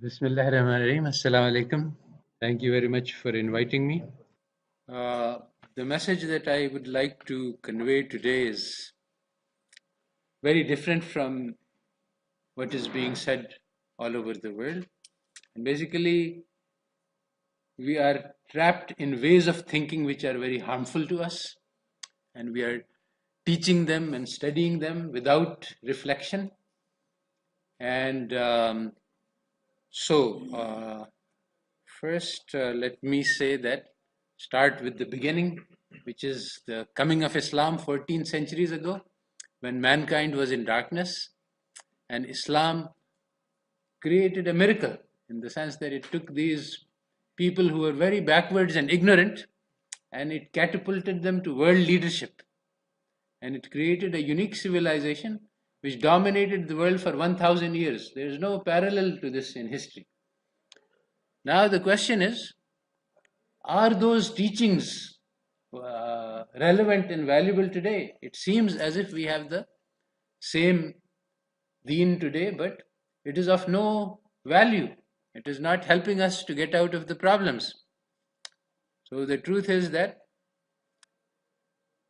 Bismillahirrahmanirrahim. Assalamu alaikum. Thank you very much for inviting me. The message that I would like to convey today is very different from what is being said all over the world. And basically, we are trapped in ways of thinking which are very harmful to us, and we are teaching them and studying them without reflection. And first, let me say that start with the beginning, which is the coming of Islam 14 centuries ago, when mankind was in darkness, and Islam created a miracle in the sense that it took these people who were very backwards and ignorant, and it catapulted them to world leadership. And it created a unique civilization which dominated the world for 1,000 years. There is no parallel to this in history. Now the question is, are those teachings relevant and valuable today? It seems as if we have the same deen today, but it is of no value. It is not helping us to get out of the problems. So the truth is that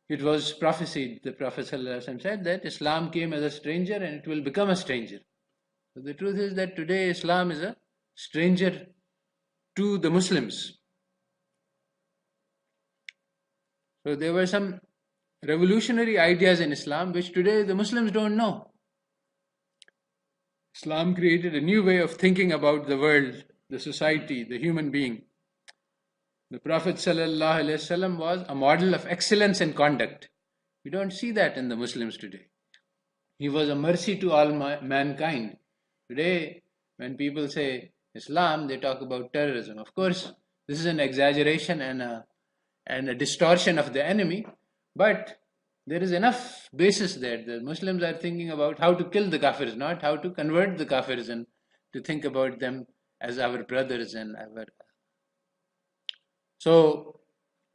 it was prophesied. The Prophet ﷺ said that Islam came as a stranger and it will become a stranger. So the truth is that today Islam is a stranger to the Muslims. So there were some revolutionary ideas in Islam which today the Muslims don't know. Islam created a new way of thinking about the world, the society, the human being. The Prophet ﷺ was a model of excellence in conduct. We don't see that in the Muslims today. He was a mercy to all mankind. Today, when people say Islam, they talk about terrorism. Of course, this is an exaggeration and a distortion of the enemy, but there is enough basis there. The Muslims are thinking about how to kill the kafirs, not how to convert the kafirs, and to think about them as our brothers and our. So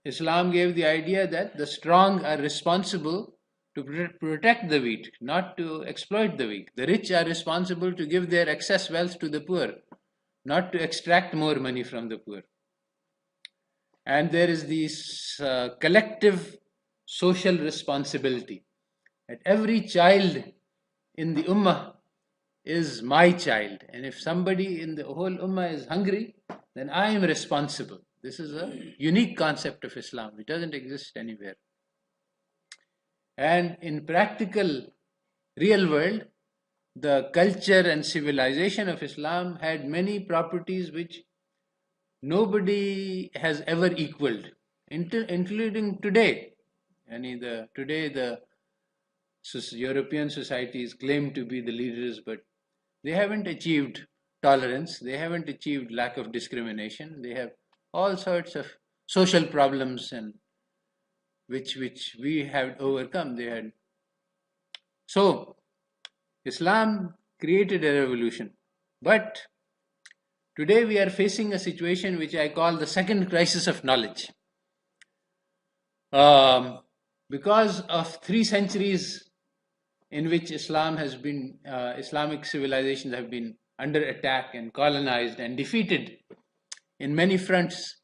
Islam gave the idea that the strong are responsible to protect the weak, not to exploit the weak. The rich are responsible to give their excess wealth to the poor, not to extract more money from the poor. And there is this collective social responsibility that every child in the ummah is my child, and if somebody in the whole ummah is hungry, then I am responsible. This is a unique concept of Islam. It doesn't exist anywhere. And in practical, real world, the culture and civilization of Islam had many properties which nobody has ever equaled, including today. Today the European societies claim to be the leaders, but they haven't achieved tolerance, they haven't achieved lack of discrimination, they have all sorts of social problems and which we have overcome. So Islam created a revolution, but today we are facing a situation which I call the second crisis of knowledge. Because of 3 centuries in which Islamic civilizations have been under attack and colonized and defeated in many fronts.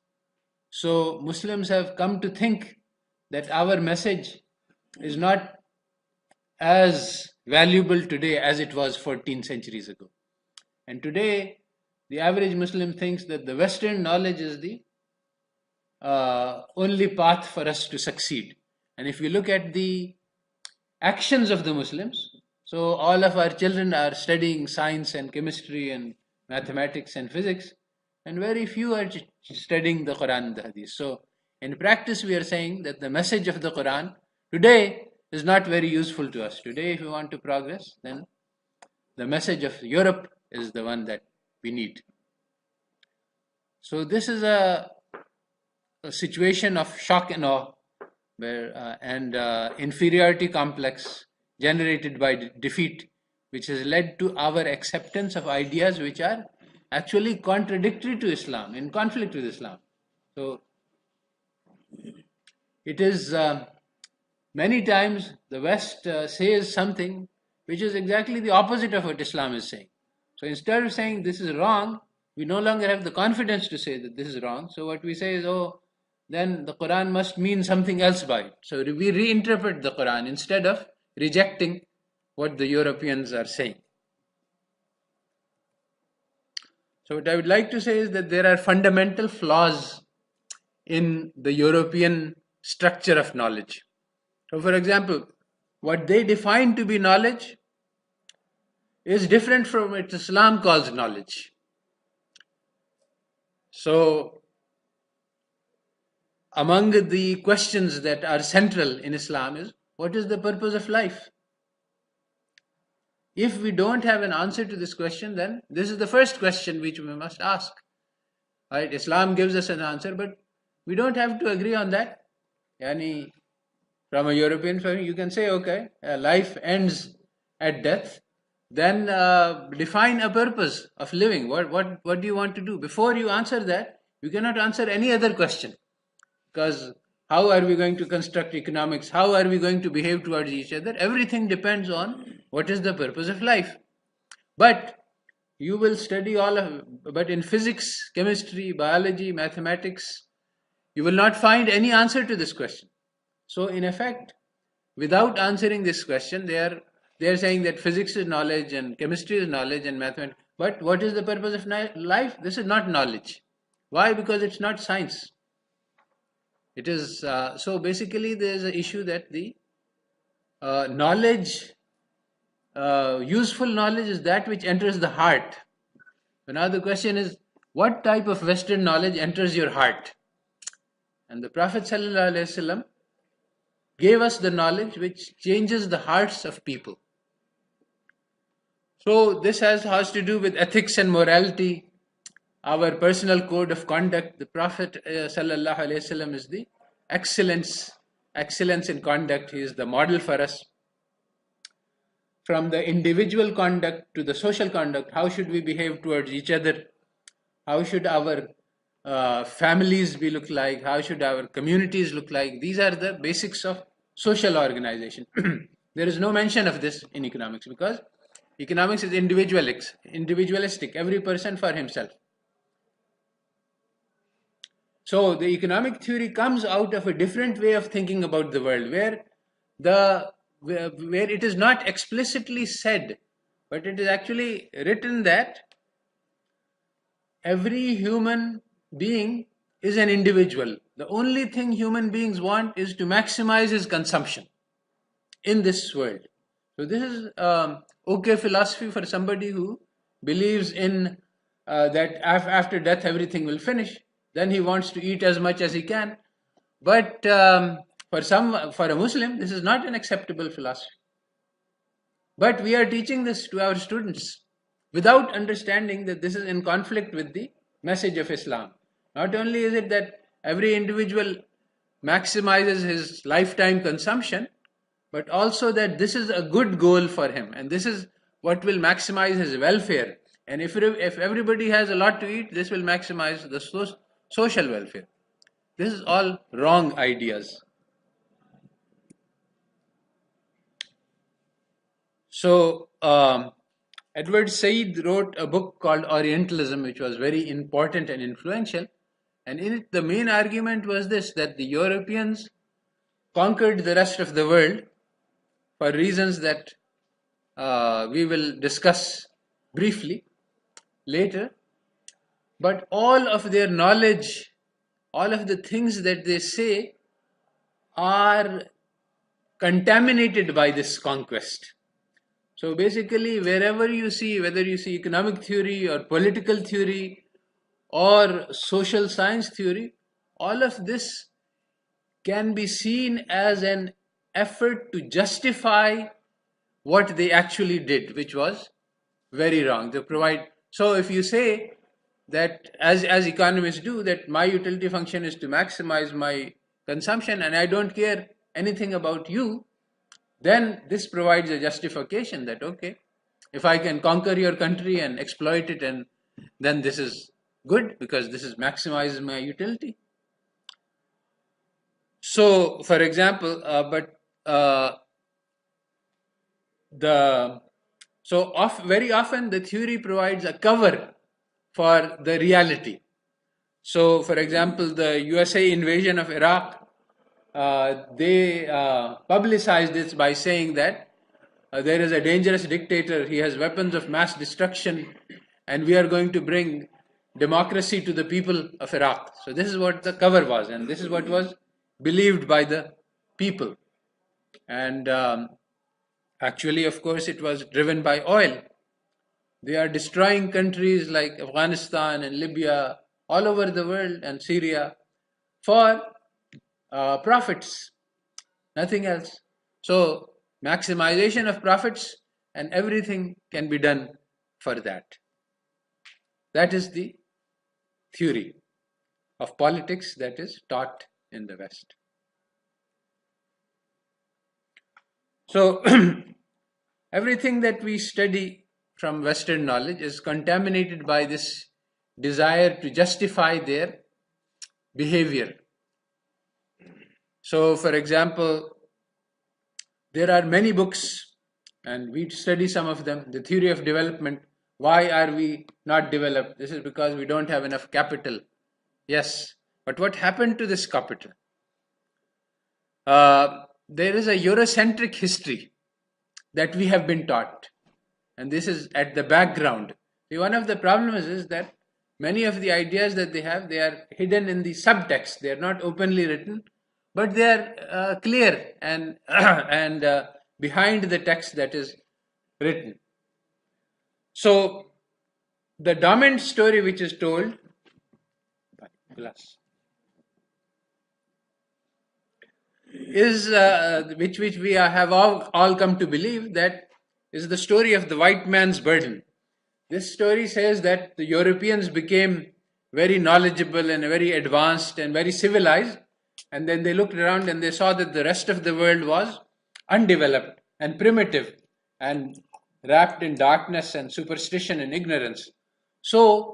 So Muslims have come to think that our message is not as valuable today as it was 14 centuries ago. And today, the average Muslim thinks that the Western knowledge is the only path for us to succeed. And if you look at the actions of the Muslims, so all of our children are studying science and chemistry and mathematics and physics, and very few are studying the Quran and the Hadith. So in practice, we are saying that the message of the Quran today is not very useful to us. Today, if we want to progress, then the message of Europe is the one that we need. So this is a situation of shock and awe and inferiority complex generated by defeat, which has led to our acceptance of ideas which are actually contradictory to Islam, in conflict with Islam. So it is many times the West says something which is exactly the opposite of what Islam is saying. So instead of saying this is wrong, we no longer have the confidence to say that this is wrong. So what we say is, oh, then the Quran must mean something else by it. So we reinterpret the Quran instead of rejecting what the Europeans are saying. So what I would like to say is that there are fundamental flaws in the European structure of knowledge. So for example, what they define to be knowledge is different from what Islam calls knowledge. So among the questions that are central in Islam is, what is the purpose of life? If we don't have an answer to this question, then this is the first question which we must ask. Right? Islam gives us an answer, but we don't have to agree on that. Yani, from a European perspective, you can say, okay, life ends at death. Then define a purpose of living. What do you want to do? Before you answer that, you cannot answer any other question. Because how are we going to construct economics? How are we going to behave towards each other? Everything depends on what is the purpose of life. But you will study but in physics, chemistry, biology, mathematics, you will not find any answer to this question. So in effect, without answering this question, they are saying that physics is knowledge and chemistry is knowledge and mathematics. But what is the purpose of life? This is not knowledge. Why? Because it's not science. It is so basically there is an issue that the knowledge, useful knowledge, is that which enters the heart. So now the question is, what type of Western knowledge enters your heart? And the Prophet ﷺ gave us the knowledge which changes the hearts of people. So this has to do with ethics and morality, our personal code of conduct. The Prophet ﷺ is the excellence in conduct. He is the model for us. From the individual conduct to the social conduct, how should we behave towards each other? How should our families look like? How should our communities look like? These are the basics of social organization. There is no mention of this in economics because economics is individualistic, every person for himself. So the economic theory comes out of a different way of thinking about the world, where it is not explicitly said, but it is actually written that every human being is an individual. The only thing human beings want is to maximize his consumption in this world. So this is okay philosophy for somebody who believes in that after death everything will finish. Then he wants to eat as much as he can. But for a Muslim, this is not an acceptable philosophy. But we are teaching this to our students without understanding that this is in conflict with the message of Islam. Not only is it that every individual maximizes his lifetime consumption, but also that this is a good goal for him, and this is what will maximize his welfare. And if everybody has a lot to eat, this will maximize the social welfare. This is all wrong ideas. So Edward Said wrote a book called Orientalism, which was very important and influential. And in it, the main argument was this, that the Europeans conquered the rest of the world for reasons that we will discuss briefly later. But all of their knowledge, all of the things that they say are contaminated by this conquest. So basically, wherever you see, whether you see economic theory or political theory or social science theory, all of this can be seen as an effort to justify what they actually did, which was very wrong. So if you say that, as economists do, that my utility function is to maximize my consumption and I don't care anything about you, then this provides a justification that, okay, if I can conquer your country and exploit it, and then this is good because this maximizes my utility. So, for example, the So very often the theory provides a cover for the reality. So, for example, the USA invasion of Iraq, they publicized this by saying that there is a dangerous dictator, he has weapons of mass destruction, and we are going to bring democracy to the people of Iraq. So, this is what the cover was, and this is what was believed by the people. And actually, of course, it was driven by oil. They are destroying countries like Afghanistan and Libya, all over the world, and Syria for profits, nothing else. So, maximization of profits, and everything can be done for that. That is the theory of politics that is taught in the West. So, everything that we study from Western knowledge is contaminated by this desire to justify their behavior. So, for example, there are many books, and we study some of them. The theory of development. Why are we not developed? This is because we don't have enough capital. Yes, but what happened to this capital? There is a Eurocentric history that we have been taught, and this is at the background. See, one of the problems is that many of the ideas that they are hidden in the subtext. They are not openly written, but they are clear and behind the text that is written. So, the dominant story which is told is which we have all come to believe, that is the story of the white man's burden. This story says that the Europeans became very knowledgeable and very advanced and very civilized, and then they looked around and they saw that the rest of the world was undeveloped and primitive and wrapped in darkness and superstition and ignorance. So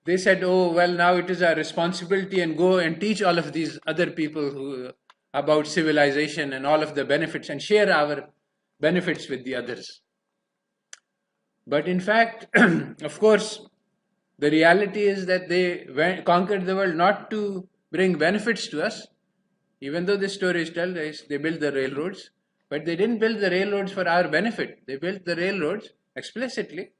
they said, oh, well, now it is our responsibility, and go and teach all of these other people about civilization and all of the benefits, and share our benefits with the others. But in fact, of course, the reality is that they conquered the world not to bring benefits to us. Even though this story is told, they built the railroads, but they didn't build the railroads for our benefit. They built the railroads explicitly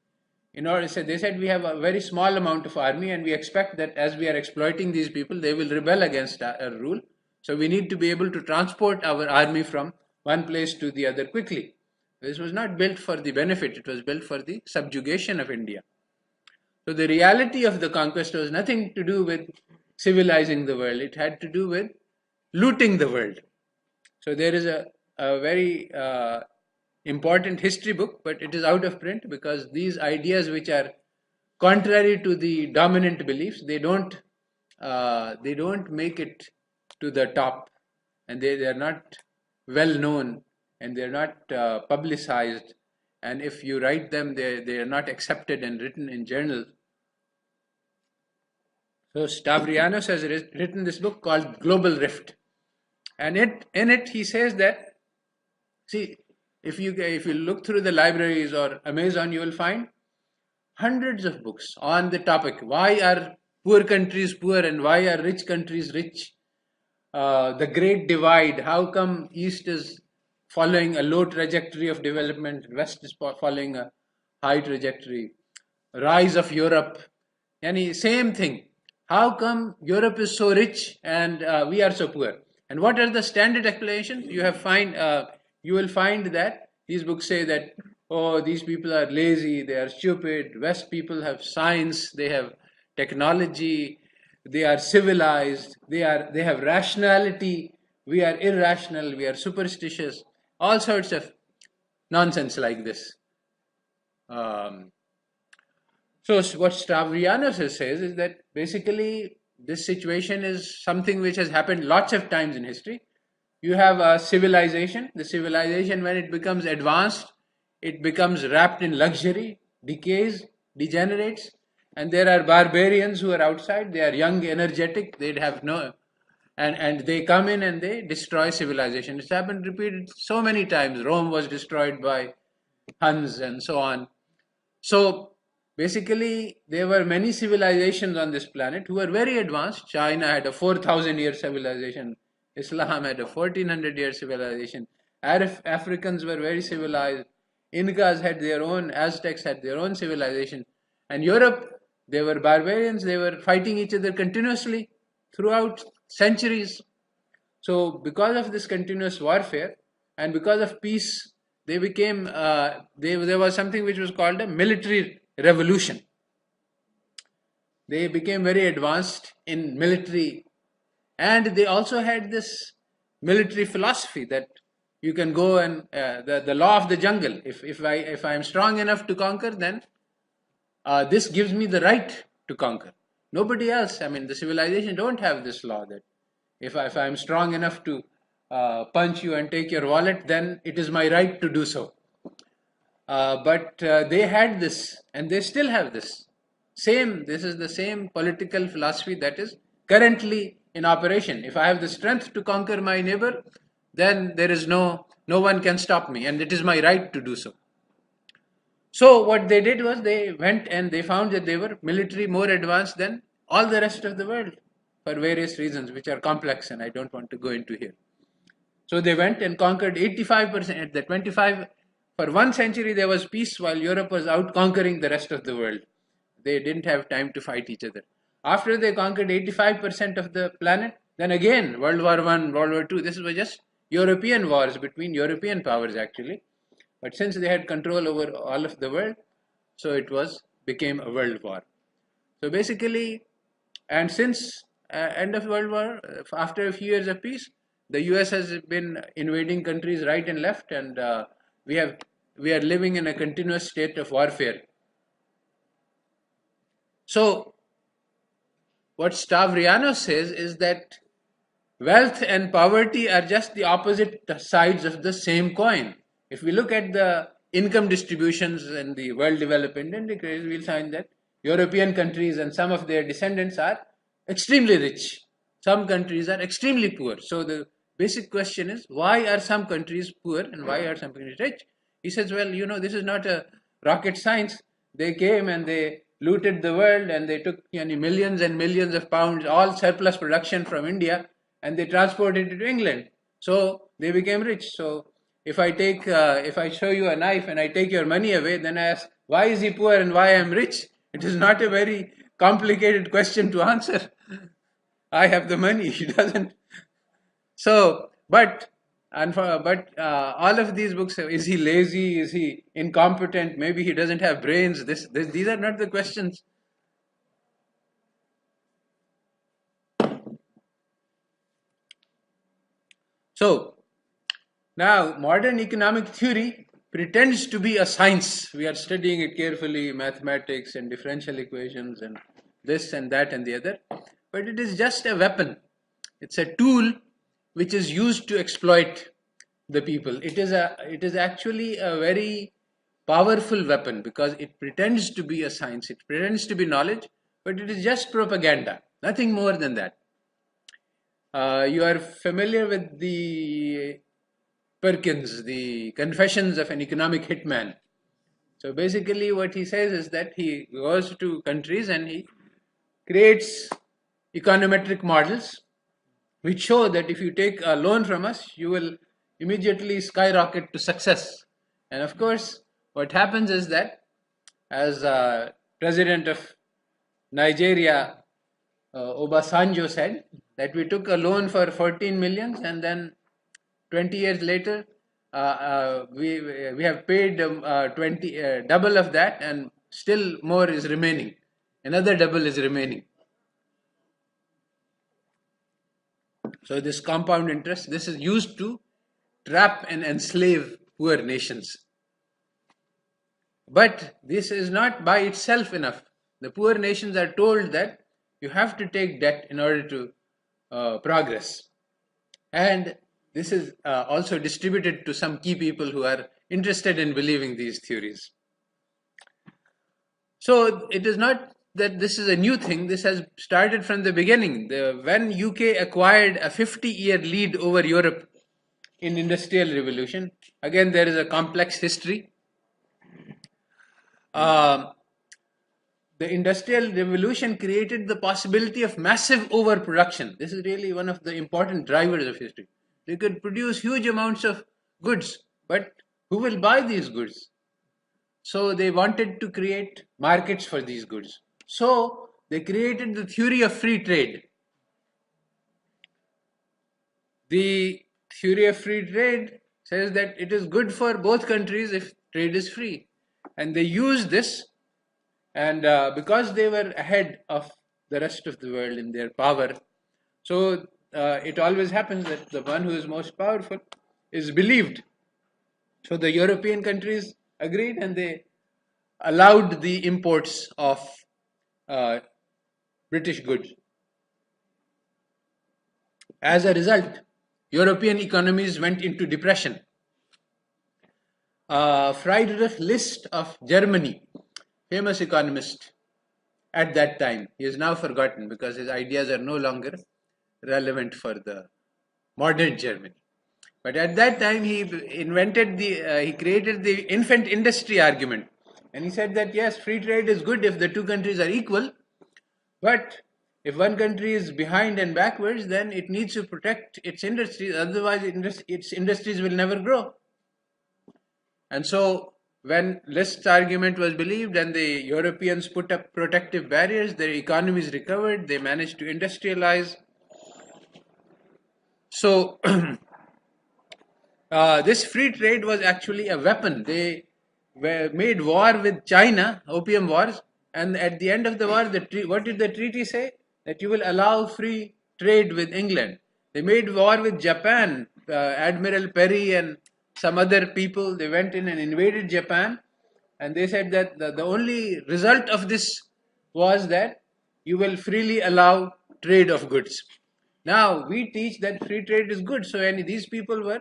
in order. They said we have a very small amount of army, and we expect that as we are exploiting these people, they will rebel against our rule. So we need to be able to transport our army from one place to the other quickly. This was not built for the benefit, it was built for the subjugation of India. So the reality of the conquest was nothing to do with civilizing the world, it had to do with looting the world. So there is a very important history book, but it is out of print because these ideas which are contrary to the dominant beliefs, they don't make it to the top, and they are not well known, and they are not publicized, and if you write them, they are not accepted and written in journals. So Stavrianos has written this book called Global Rift, and in it he says that, see, if you look through the libraries or Amazon, you will find hundreds of books on the topic: why are poor countries poor and why are rich countries rich? The Great Divide, how come East is following a low trajectory of development, West is following a high trajectory? Rise of Europe, yani same thing. How come Europe is so rich and we are so poor? And what are the standard explanations? You will find that these books say that, oh, these people are lazy, they are stupid. West people have science, they have technology, they are civilized, they have rationality, we are irrational, we are superstitious, all sorts of nonsense like this. So what Stavrianos says is that basically this situation is something which has happened lots of times in history. You have a civilization. The civilization, when it becomes advanced, it becomes wrapped in luxury, decays, degenerates, and there are barbarians who are outside. They are young, energetic. They'd have no, and they come in and they destroy civilization. It's happened repeated so many times. Rome was destroyed by Huns and so on. So basically, there were many civilizations on this planet who were very advanced. China had a 4,000-year civilization. Islam had a 1,400-year civilization. Africans were very civilized. Incas had their own, Aztecs had their own civilization. And Europe, they were barbarians. They were fighting each other continuously throughout centuries. So because of this continuous warfare and because of peace, they became, there was something which was called a military revolution. They became very advanced in military, and they also had this military philosophy that you can go and the law of the jungle. If I am strong enough to conquer, then this gives me the right to conquer. Nobody else. I mean, the civilization don't have this law that if I'm strong enough to punch you and take your wallet, then it is my right to do so. But they had this, and they still have this. This is the same political philosophy that is currently in operation. If I have the strength to conquer my neighbor, then there is no one can stop me, and it is my right to do so. So what they did was they went and they found that they were military more advanced than all the rest of the world for various reasons which are complex and I don't want to go into here. So they went and conquered 85%. At the 25, for 1 century there was peace while Europe was out conquering the rest of the world. They didn't have time to fight each other. After they conquered 85% of the planet, then again World War I, World War II, this was just European wars between European powers actually. But since they had control over all of the world, so it became a world war. So basically, and since end of World War, after a few years of peace, the US has been invading countries right and left, and we are living in a continuous state of warfare. So what Stavriano says is that wealth and poverty are just the opposite sides of the same coin. If we look at the income distributions in the World Development Index, we'll find that European countries and some of their descendants are extremely rich. Some countries are extremely poor. So the basic question is, why are some countries poor and why are some countries rich? He says, well, this is not a rocket science. They came and they looted the world and they took millions and millions of pounds, all surplus production from India, and they transported it to England. So they became rich. So if I show you a knife and I take your money away, then I ask, why is he poor and why I am rich? It is not a very complicated question to answer. I have the money, he doesn't. So, but all of these books, is he lazy? Is he incompetent? Maybe he doesn't have brains. These are not the questions. So, now modern economic theory pretends to be a science. We are studying it carefully, mathematics and differential equations and this and that and the other. But it is just a weapon. It's a tool which is used to exploit the people. It is actually a very powerful weapon because it pretends to be a science. It pretends to be knowledge, but it is just propaganda. Nothing more than that. You are familiar with the Perkins, the Confessions of an Economic Hitman. So basically what he says is that he goes to countries and he creates econometric models which show that if you take a loan from us, you will immediately skyrocket to success. And of course, what happens is that as President of Nigeria, Obasanjo said, that we took a loan for 14 million and then 20 years later, we have paid 20 double of that, and still more is remaining. Another double is remaining. So this compound interest, this is used to trap and enslave poor nations. But this is not by itself enough. The poor nations are told that you have to take debt in order to progress. And this is also distributed to some key people who are interested in believing these theories. So it is not that this is a new thing. This has started from the beginning. When UK acquired a 50-year lead over Europe in Industrial Revolution, again there is a complex history. Um, the Industrial Revolution created the possibility of massive overproduction. This is really one of the important drivers of history. They could produce huge amounts of goods, but who will buy these goods? So they wanted to create markets for these goods. So they created the theory of free trade. The theory of free trade says that it is good for both countries if trade is free. And they used this, and because they were ahead of the rest of the world in their power, so it always happens that the one who is most powerful is believed. So the European countries agreed, and they allowed the imports of uh, British goods. As a result, European economies went into depression. Friedrich List of Germany, famous economist at that time, he is now forgotten because his ideas are no longer relevant for the modern Germany. But at that time, he he created the infant industry argument, and he said that yes, free trade is good if the two countries are equal, but if one country is behind and backwards, then it needs to protect its industries, otherwise its industries will never grow. And so when List's argument was believed and the Europeans put up protective barriers, their economies recovered, they managed to industrialize. So this free trade was actually a weapon. They made war with China, opium wars, and at the end of the war, what did the treaty say? That you will allow free trade with England. They made war with Japan. Admiral Perry and some other people, they went in and invaded Japan, and they said that the only result of this was that you will freely allow trade of goods. Now we teach that free trade is good, so these people were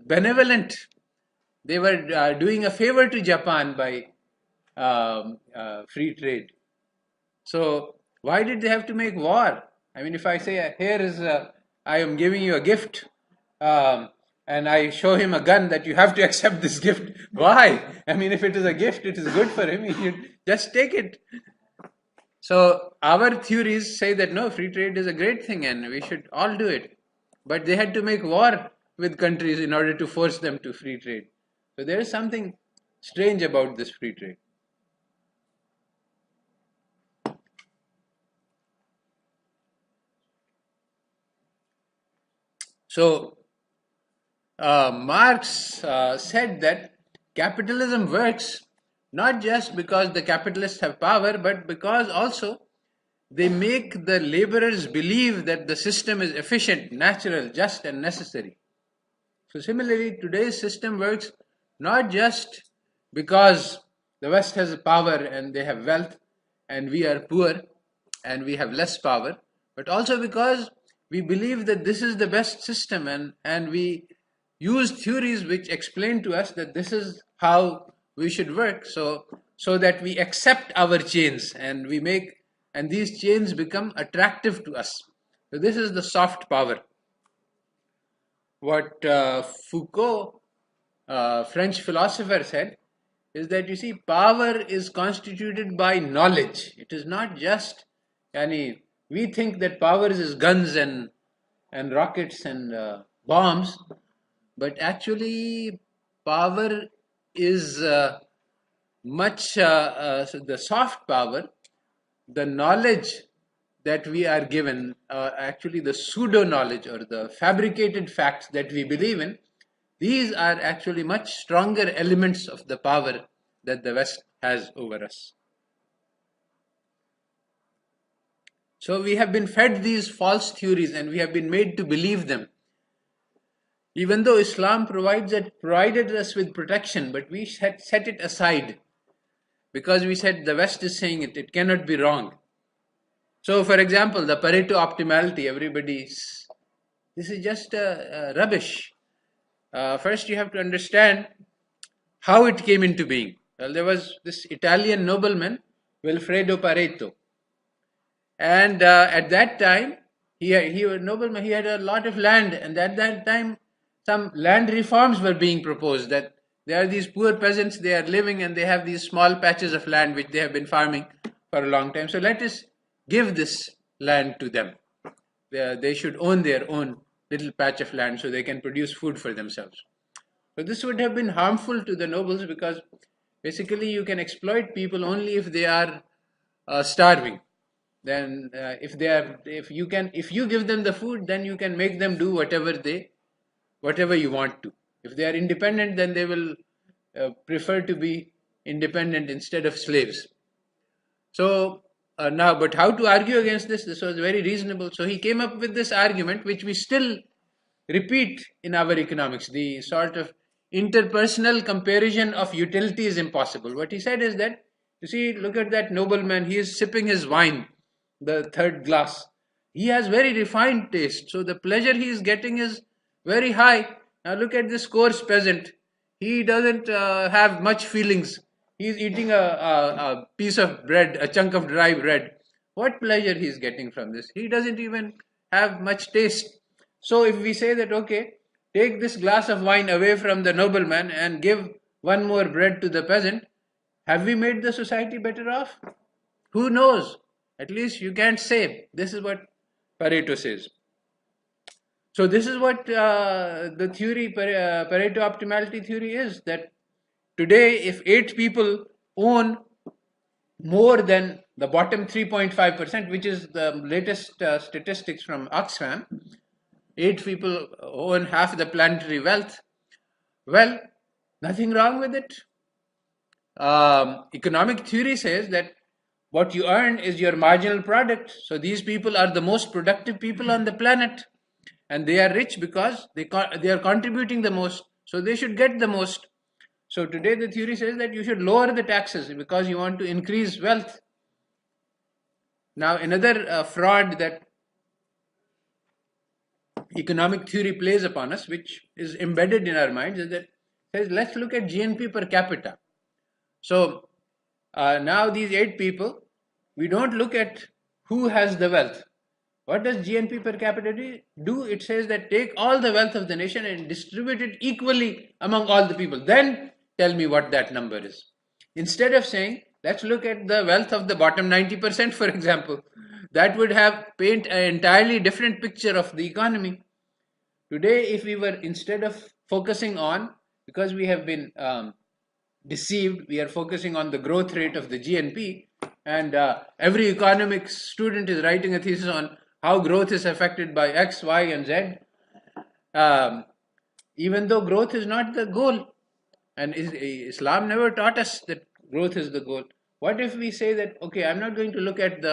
benevolent. They were doing a favor to Japan by free trade. So why did they have to make war? I mean, if I say, here is, I am giving you a gift, and I show him a gun that you have to accept this gift. Why? I mean, if it is a gift, it is good for him. He should just take it. So our theories say that no, free trade is a great thing and we should all do it. But they had to make war with countries in order to force them to free trade. So there is something strange about this free trade. So Marx said that capitalism works not just because the capitalists have power, but because also they make the laborers believe that the system is efficient, natural, just, and necessary. So similarly, today's system works not just because the West has power and they have wealth, and we are poor and we have less power, but also because we believe that this is the best system, and we use theories which explain to us that this is how we should work, so that we accept our chains and these chains become attractive to us. So this is the soft power. What Foucault, French philosopher, said is that, you see, power is constituted by knowledge. It is not just any. We think that power is guns and rockets and bombs, but actually power is the soft power, the knowledge that we are given, actually the pseudo knowledge or the fabricated facts that we believe in, these are actually much stronger elements of the power that the West has over us. So we have been fed these false theories and we have been made to believe them. Even though Islam provided us with protection, but we set it aside because we said the West is saying it cannot be wrong. So, for example, the Pareto optimality, this is just rubbish. First, you have to understand how it came into being. Well, there was this Italian nobleman, Wilfredo Pareto, and at that time, he was a nobleman. He had a lot of land, and at that time, some land reforms were being proposed, that They are these poor peasants, they are living and they have these small patches of land which they have been farming for a long time. So let us give this land to them. They should own their own little patch of land so they can produce food for themselves. So this would have been harmful to the nobles because basically you can exploit people only if they are starving. Then if you give them the food, then you can make them do whatever you want to. If they are independent, then they will prefer to be independent instead of slaves. So but how to argue against this? This was very reasonable. So he came up with this argument, which we still repeat in our economics. The sort of interpersonal comparison of utility is impossible. What he said is that, you see, look at that nobleman. He is sipping his wine, the third glass. He has very refined taste. So the pleasure he is getting is very high. Now look at this coarse peasant. He doesn't have much feelings. He's eating a piece of bread, a chunk of dry bread. What pleasure he's getting from this? He doesn't even have much taste. So if we say that, okay, take this glass of wine away from the nobleman and give one more bread to the peasant, have we made the society better off? Who knows? At least you can't say. This is what Pareto says. So this is what the theory, Pareto optimality theory is, that today if 8 people own more than the bottom 3.5%, which is the latest statistics from Oxfam, 8 people own half the planetary wealth. Well, nothing wrong with it. Economic theory says that what you earn is your marginal product. So these people are the most productive people on the planet. And they are rich because they are contributing the most. So they should get the most. So today the theory says that you should lower the taxes because you want to increase wealth. Now another fraud that economic theory plays upon us, which is embedded in our minds, is that says let's look at GNP per capita. So now these 8 people, we don't look at who has the wealth. What does GNP per capita do? It says that take all the wealth of the nation and distribute it equally among all the people. Then tell me what that number is. Instead of saying, let's look at the wealth of the bottom 90%, for example. That would have paint an entirely different picture of the economy. Today, if we were, instead of focusing on, because we have been deceived, we are focusing on the growth rate of the GNP, and every economics student is writing a thesis on how growth is affected by X, Y, and Z, even though growth is not the goal. And Islam never taught us that growth is the goal. What if we say that, okay, I'm not going to look at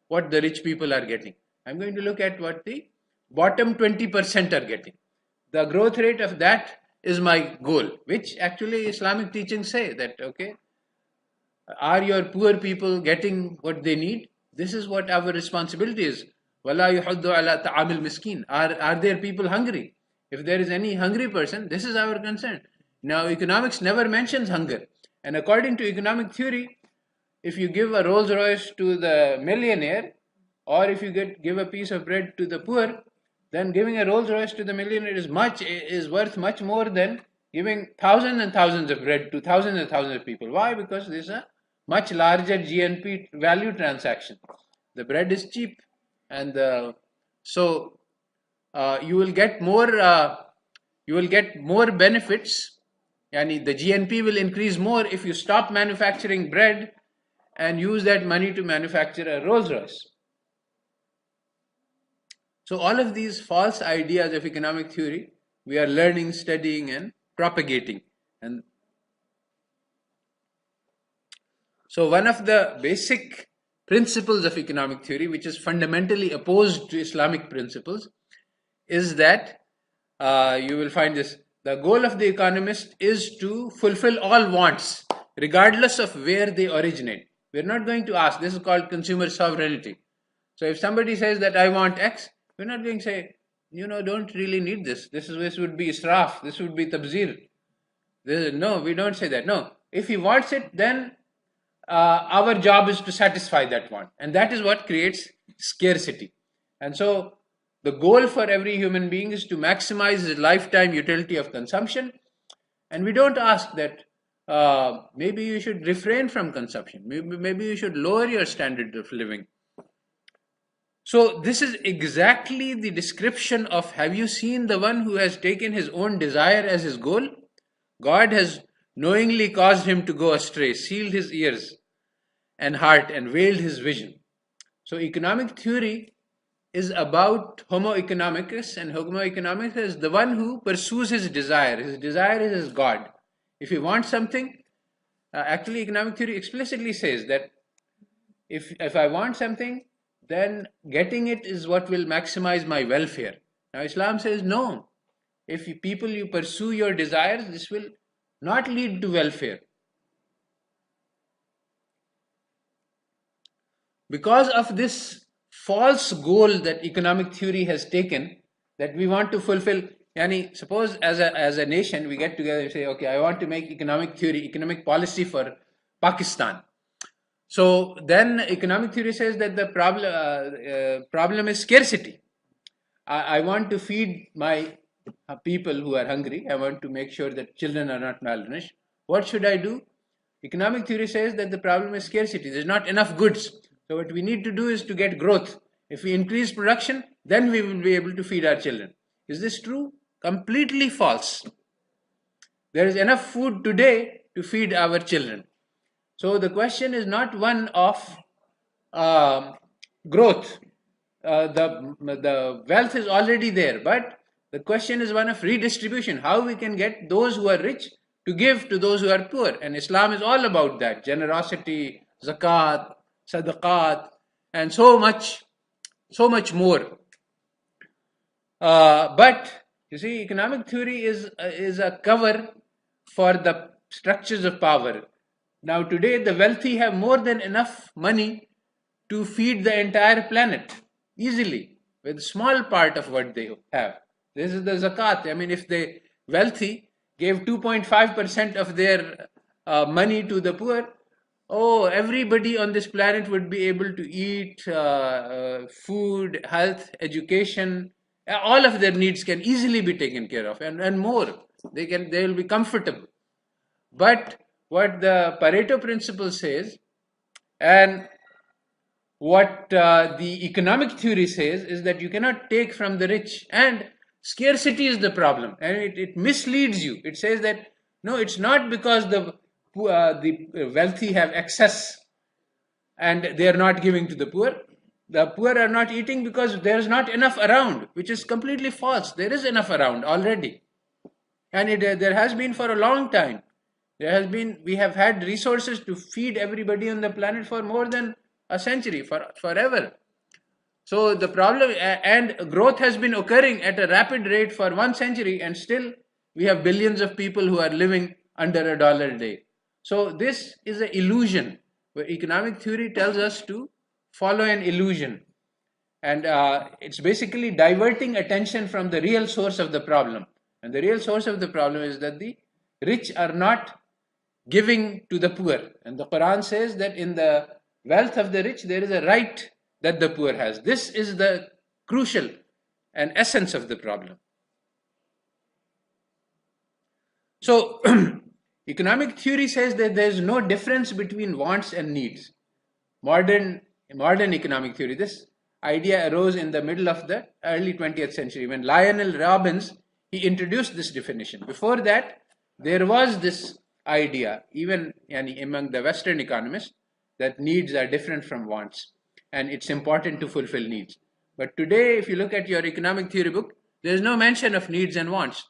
what the rich people are getting. I'm going to look at what the bottom 20% are getting. The growth rate of that is my goal, which actually Islamic teachings say that, okay, are your poor people getting what they need? This is what our responsibility is. وَلَا يُحُدُّ عَلَى طَعَامِ الْمِسْكِينَ. Are there people hungry? If there is any hungry person, this is our concern. Now, economics never mentions hunger. And according to economic theory, if you give a Rolls Royce to the millionaire, or if you give a piece of bread to the poor, then giving a Rolls Royce to the millionaire is worth much more than giving thousands and thousands of bread to thousands and thousands of people. Why? Because this is a much larger GNP value transaction. The bread is cheap, and so you will get more benefits. Yani the GNP will increase more if you stop manufacturing bread and use that money to manufacture a Rolls Royce. So all of these false ideas of economic theory we are learning, studying, and propagating. And so one of the basic principles of economic theory, which is fundamentally opposed to Islamic principles, is that you will find this: the goal of the economist is to fulfill all wants, regardless of where they originate. We're not going to ask. This is called consumer sovereignty. So if somebody says that I want X, we're not going to say, don't really need this. This would be israf. This would be tabzir. No, we don't say that. No, if he wants it, then our job is to satisfy that want. And that is what creates scarcity. And so the goal for every human being is to maximize the lifetime utility of consumption. And we don't ask that maybe you should refrain from consumption, maybe you should lower your standard of living. So this is exactly the description of, have you seen the one who has taken his own desire as his goal? God has knowingly caused him to go astray, sealed his ears and heart, and veiled his vision. So economic theory is about Homo economicus, and Homo economicus is the one who pursues his desire. His desire is his God. If he wants something, actually economic theory explicitly says that if I want something, then getting it is what will maximize my welfare. Now Islam says no. If you pursue your desires, this will not lead to welfare. Because of this false goal that economic theory has taken, that we want to fulfill, yani, suppose as a nation we get together and say, okay, I want to make economic theory, economic policy for Pakistan. So then economic theory says that the problem is scarcity. I want to feed my people who are hungry. I want to make sure that children are not malnourished. What should I do? Economic theory says that the problem is scarcity. There's not enough goods. So what we need to do is to get growth. If we increase production, then we will be able to feed our children. Is this true? Completely false. There is enough food today to feed our children. So the question is not one of growth. The wealth is already there, but the question is one of redistribution. How we can get those who are rich to give to those who are poor. And Islam is all about that. Generosity, zakat, sadaqat, and so much more. But you see, economic theory is a cover for the structures of power. Now today the wealthy have more than enough money to feed the entire planet easily with a small part of what they have. This is the zakat. I mean, if the wealthy gave 2.5% of their money to the poor, everybody on this planet would be able to eat, food, health, education. All of their needs can easily be taken care of, and more. They will be comfortable. But what the Pareto principle says, and what the economic theory says, is that you cannot take from the rich, and scarcity is the problem, and it misleads you. It says that no, it's not because the wealthy have excess and they are not giving to the poor. The poor are not eating because there is not enough around, which is completely false. There is enough around already, and there has been for a long time. We have had resources to feed everybody on the planet for more than a century, forever. So the problem, and growth has been occurring at a rapid rate for 1 century, and still we have billions of people who are living under $1 a day. So this is an illusion, where economic theory tells us to follow an illusion. And it's basically diverting attention from the real source of the problem. And the real source of the problem is that the rich are not giving to the poor. And the Quran says that in the wealth of the rich, there is a right that the poor has. This is the crucial and essence of the problem. So, economic theory says that there is no difference between wants and needs. Modern economic theory, this idea arose in the middle of the early 20th century when Lionel Robbins, he introduced this definition. Before that, there was this idea, even among the Western economists, that needs are different from wants, and it's important to fulfill needs. But today, if you look at your economic theory book, there is no mention of needs and wants.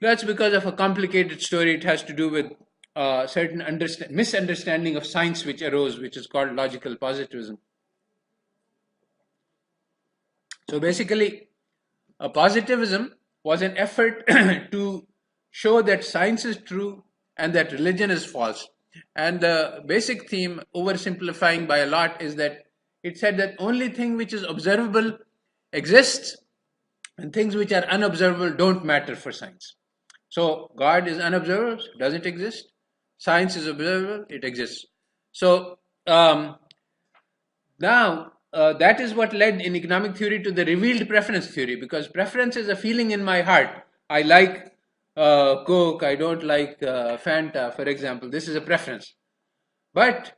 That's because of a complicated story. It has to do with certain misunderstanding of science which arose, which is called logical positivism. So basically, positivism was an effort to show that science is true and that religion is false. And the basic theme, oversimplifying by a lot, is that it said that only thing which is observable exists, and things which are unobservable don't matter for science. So God is unobservable, doesn't exist. Science is observable, it exists. So now that is what led in economic theory to the revealed preference theory, because preference is a feeling in my heart. I like Coke, I don't like Fanta, for example. This is a preference. But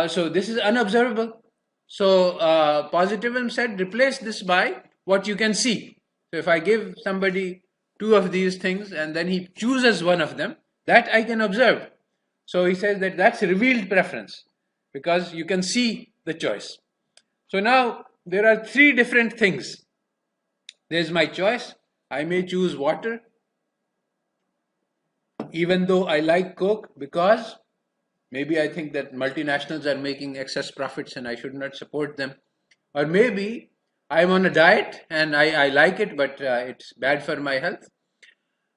so this is unobservable. So positivism said replace this by what you can see. So if I give somebody two of these things and then he chooses one of them, that I can observe. So he says that that's revealed preference because you can see the choice. So now there are three different things. There's my choice. I may choose water even though I like Coke because maybe I think that multinationals are making excess profits and I should not support them. Or maybe I'm on a diet and I like it, but it's bad for my health.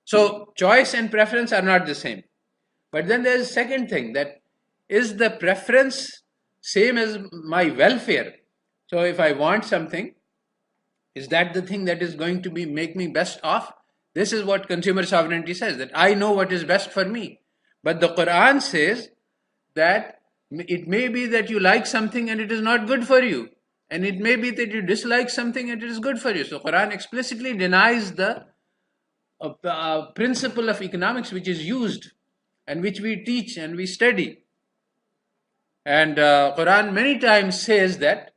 So choice and preference are not the same. But then there's a second thing, that is the preference same as my welfare? So if I want something, is that the thing that is going to be make me best off? This is what consumer sovereignty says, that I know what is best for me. But the Quran says that it may be that you like something and it is not good for you. And it may be that you dislike something and it is good for you. So Quran explicitly denies the principle of economics which is used and which we teach and we study. And Quran many times says that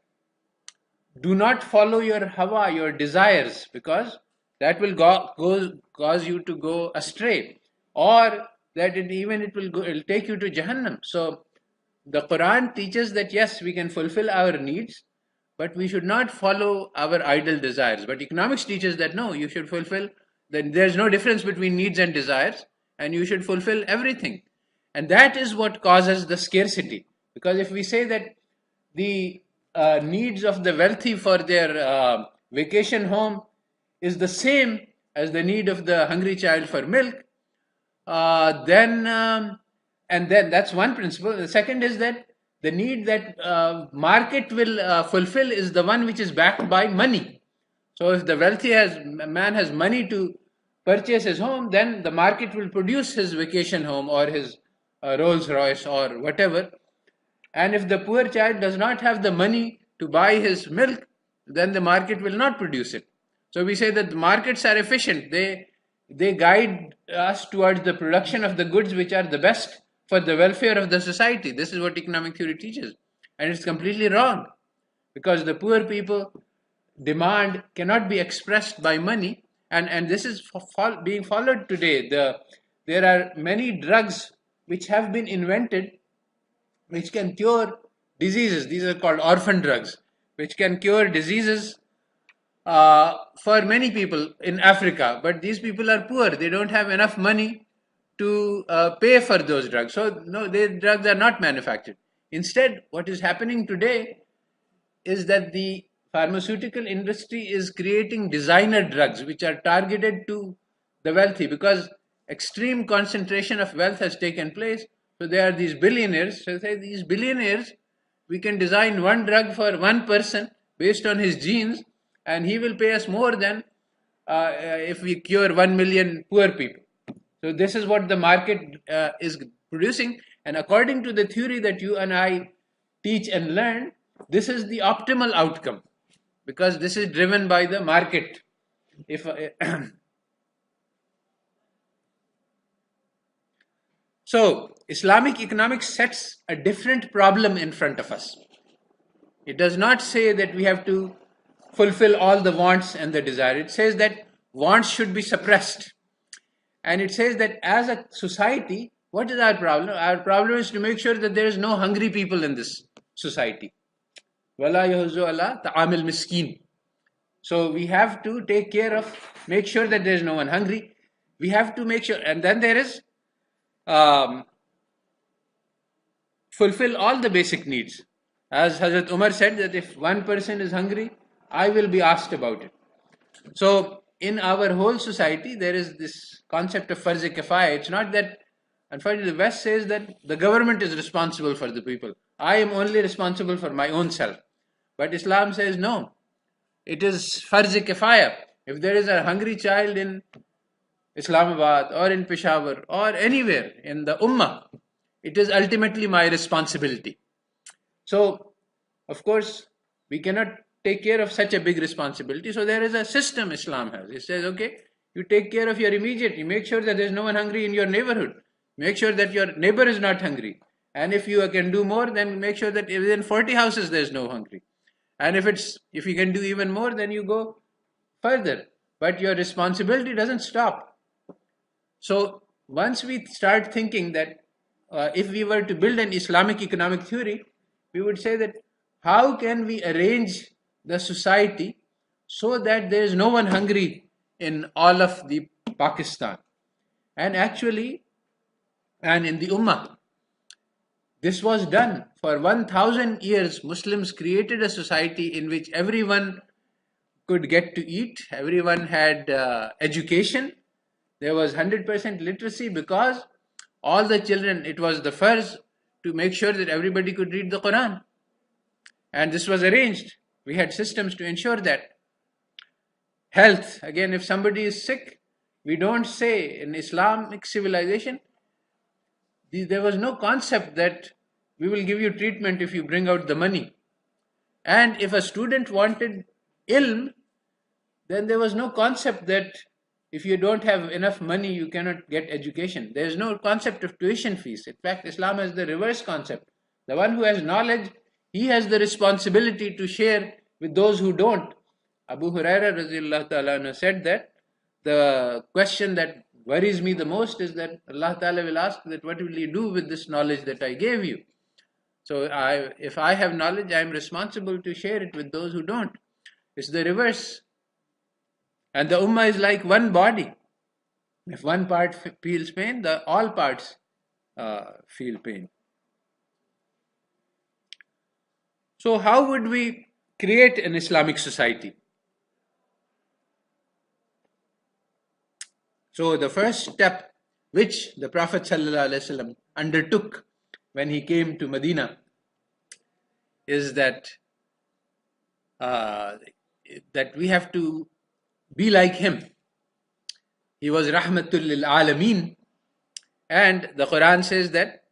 do not follow your hawa, your desires, because that will cause you to go astray, or that it will take you to Jahannam. So the Quran teaches that yes, we can fulfill our needs, but we should not follow our idle desires. But economics teaches that no, you should fulfill. That there's no difference between needs and desires, and you should fulfill everything. And that is what causes the scarcity. Because if we say that the needs of the wealthy for their vacation home is the same as the need of the hungry child for milk, then and then that's one principle. The second is that the need that market will fulfill is the one which is backed by money. So if the man has money to purchase his home, then the market will produce his vacation home or his Rolls Royce or whatever. And if the poor child does not have the money to buy his milk, then the market will not produce it. So we say that the markets are efficient. They guide us towards the production of the goods which are the best for the welfare of the society. This is what economic theory teaches. And it's completely wrong, because the poor people demand cannot be expressed by money, and this is being followed today. There are many drugs which have been invented which can cure diseases. These are called orphan drugs, which can cure diseases for many people in Africa. But these people are poor. They don't have enough money to pay for those drugs. So, no, the drugs are not manufactured. Instead, what is happening today is that the pharmaceutical industry is creating designer drugs which are targeted to the wealthy, because extreme concentration of wealth has taken place. So there are these billionaires. So say these billionaires, we can design one drug for one person based on his genes, and he will pay us more than if we cure 1 million poor people. So this is what the market is producing, and according to the theory that you and I teach and learn, this is the optimal outcome, because this is driven by the market. If so, Islamic economics sets a different problem in front of us. It does not say that we have to fulfill all the wants and the desire. It says that wants should be suppressed. And it says that as a society, what is our problem? Our problem is to make sure that there is no hungry people in this society. Wala yahuzzu ala ta'amil miskin. So we have to take care of, make sure that there is no one hungry. We have to make sure, and then there is fulfill all the basic needs. As Hazrat Umar said, that if one person is hungry, I will be asked about it. So in our whole society, there is this concept of farz kifaya. It's not that, unfortunately, the West says that the government is responsible for the people. I am only responsible for my own self. But Islam says no. It is farz kifaya. If there is a hungry child in Islamabad or in Peshawar or anywhere in the Ummah, it is ultimately my responsibility. So, of course, we cannot take care of such a big responsibility. So there is a system Islam has. It says, okay, You take care of your immediate. You make sure that there's no one hungry in your neighborhood. Make sure that your neighbor is not hungry. And if you can do more, then make sure that within 40 houses there's no hungry. And if you can do even more, then you go further. But your responsibility doesn't stop. So once we start thinking that if we were to build an Islamic economic theory, we would say that how can we arrange the society so that there is no one hungry in all of the Pakistan. And actually, and in the Ummah, this was done. For 1000 years, Muslims created a society in which everyone could get to eat, everyone had education, there was 100% literacy, because all the children, it was the farz to make sure that everybody could read the Quran. And this was arranged. We had systems to ensure that. Health, again, if somebody is sick, we don't say in Islamic civilization, there was no concept that we will give you treatment if you bring out the money. And if a student wanted ilm, then there was no concept that if you don't have enough money, you cannot get education. There is no concept of tuition fees. In fact, Islam has the reverse concept. The one who has knowledge, he has the responsibility to share with those who don't. Abu Huraira radiallahu ta'ala said that the question that worries me the most is that Allah Ta'ala will ask that what will you do with this knowledge that I gave you? So if I have knowledge, I am responsible to share it with those who don't. It's the reverse. And the ummah is like one body. If one part feels pain, all parts feel pain. So how would we create an Islamic society? So the first step which the Prophet ﷺ undertook when he came to Medina is that we have to be like him. He was rahmatul lil alameen, and the Quran says that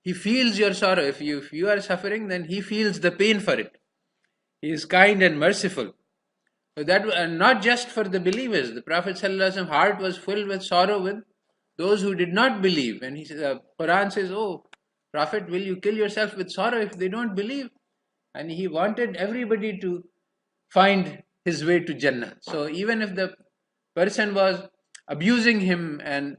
he feels your sorrow. If you are suffering, then he feels the pain for it. He is kind and merciful. So that not just for the believers. The Prophet ﷺ heart was filled with sorrow with those who did not believe. And the Quran says, "Oh, Prophet, will you kill yourself with sorrow if they don't believe?" And he wanted everybody to find his way to Jannah. So even if the person was abusing him and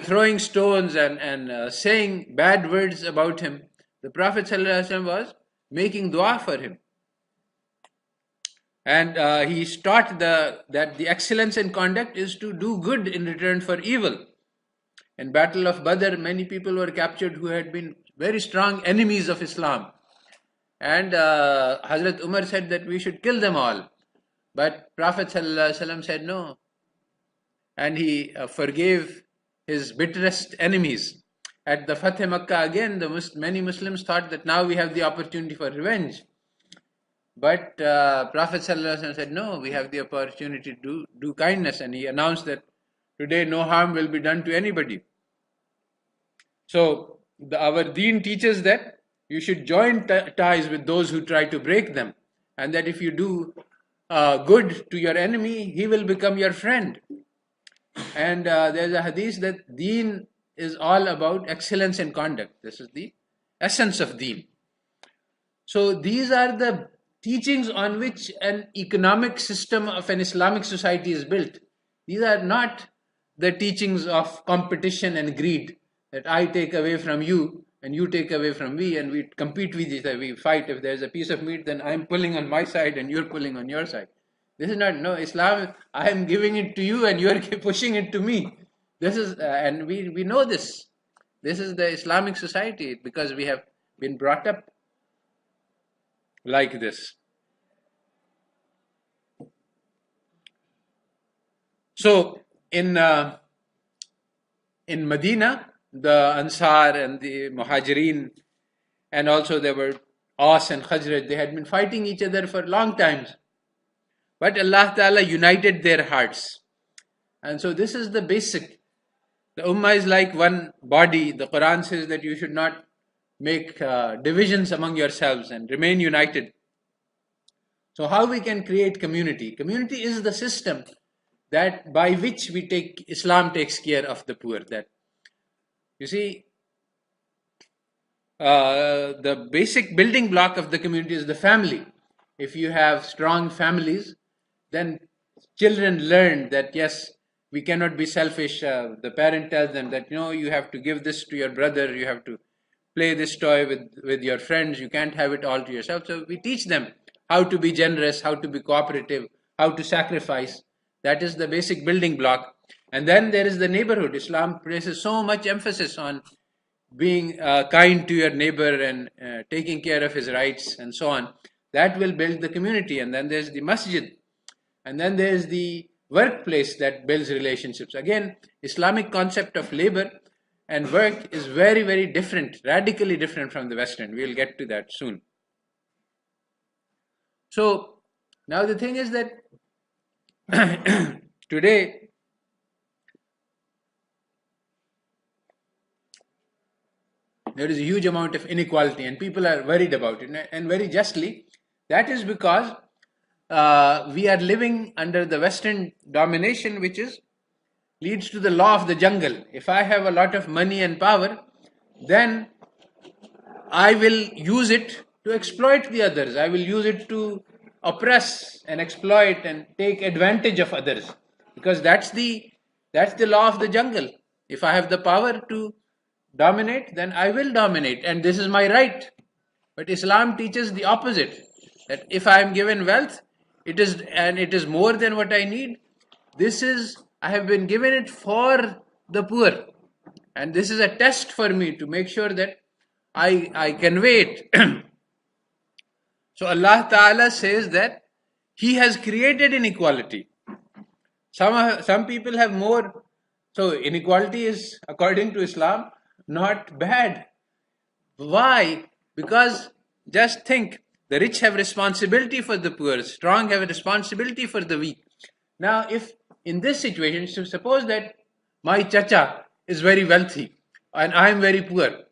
throwing stones and saying bad words about him, the Prophet ﷺ was making dua for him. And he taught that the excellence in conduct is to do good in return for evil. In Battle of Badr, many people were captured who had been very strong enemies of Islam. And Hazrat Umar said that we should kill them all. But Prophet ﷺ said no. And he forgave his bitterest enemies. At the Fateh Makkah again, many Muslims thought that now we have the opportunity for revenge. But Prophet ﷺ said, no, we have the opportunity to do kindness. And he announced that today no harm will be done to anybody. So our deen teaches that you should join ties with those who try to break them. And that if you do good to your enemy, he will become your friend. And there's a hadith that deen is all about excellence in conduct. This is the essence of deen. So these are the teachings on which an economic system of an Islamic society is built. These are not the teachings of competition and greed, that I take away from you and you take away from me and we compete with each other, we fight. If there's a piece of meat, then I'm pulling on my side and you're pulling on your side. This is not, no, Islam, I am giving it to you and you're pushing it to me. This is, and we know this. This is the Islamic society because we have been brought up like this. So in Medina, the Ansar and the Muhajirin, and also there were Aus and Khazraj, they had been fighting each other for long times. But Allah Ta'ala united their hearts. And so this is the basic. The Ummah is like one body. The Quran says that you should not make divisions among yourselves and remain united. So how we can create community? Community is the system that by which Islam takes care of the poor. That, you see, the basic building block of the community is the family. If you have strong families, then children learn that yes, we cannot be selfish. The parent tells them that no, you have to give this to your brother, you have to play this toy with your friends, you can't have it all to yourself. So we teach them how to be generous, how to be cooperative, how to sacrifice. That is the basic building block. And then there is the neighborhood. Islam places so much emphasis on being kind to your neighbor and taking care of his rights and so on. That will build the community. And then there's the masjid. And then there's the workplace that builds relationships. Again, Islamic concept of labor and work is very, very different, radically different from the Western. We'll get to that soon. So now the thing is that today there is a huge amount of inequality and people are worried about it, and very justly. That is because we are living under the Western domination, which leads to the law of the jungle. If I have a lot of money and power, then I will use it to exploit the others. I will use it to oppress and exploit and take advantage of others, because that's the law of the jungle. If I have the power to dominate, then I will dominate, and this is my right. But Islam teaches the opposite, that if I am given wealth, it is more than what I need. I have been given it for the poor, and this is a test for me to make sure that I convey it. So Allah Ta'ala says that He has created inequality. Some people have more. So inequality is, according to Islam, not bad. Why? Because just think, the rich have responsibility for the poor, strong have a responsibility for the weak. Now, if in this situation, so suppose that my chacha is very wealthy and I am very poor.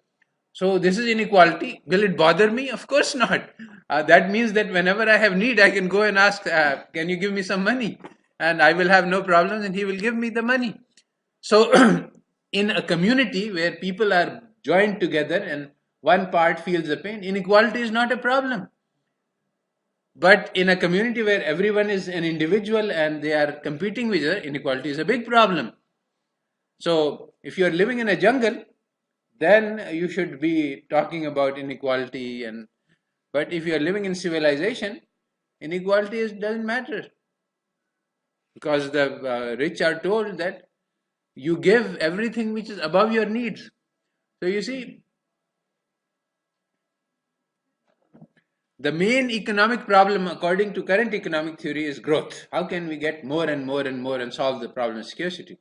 So this is inequality. Will it bother me? Of course not. That means that whenever I have need, I can go and ask, can you give me some money? And I will have no problems and he will give me the money. So in a community where people are joined together and one part feels the pain, inequality is not a problem. But in a community where everyone is an individual and they are competing with each other, inequality is a big problem. So if you are living in a jungle, then you should be talking about inequality. But if you are living in civilization, inequality doesn't matter, because the rich are told that you give everything which is above your needs. So you see, the main economic problem, according to current economic theory, is growth. How can we get more and more and more and solve the problem of scarcity?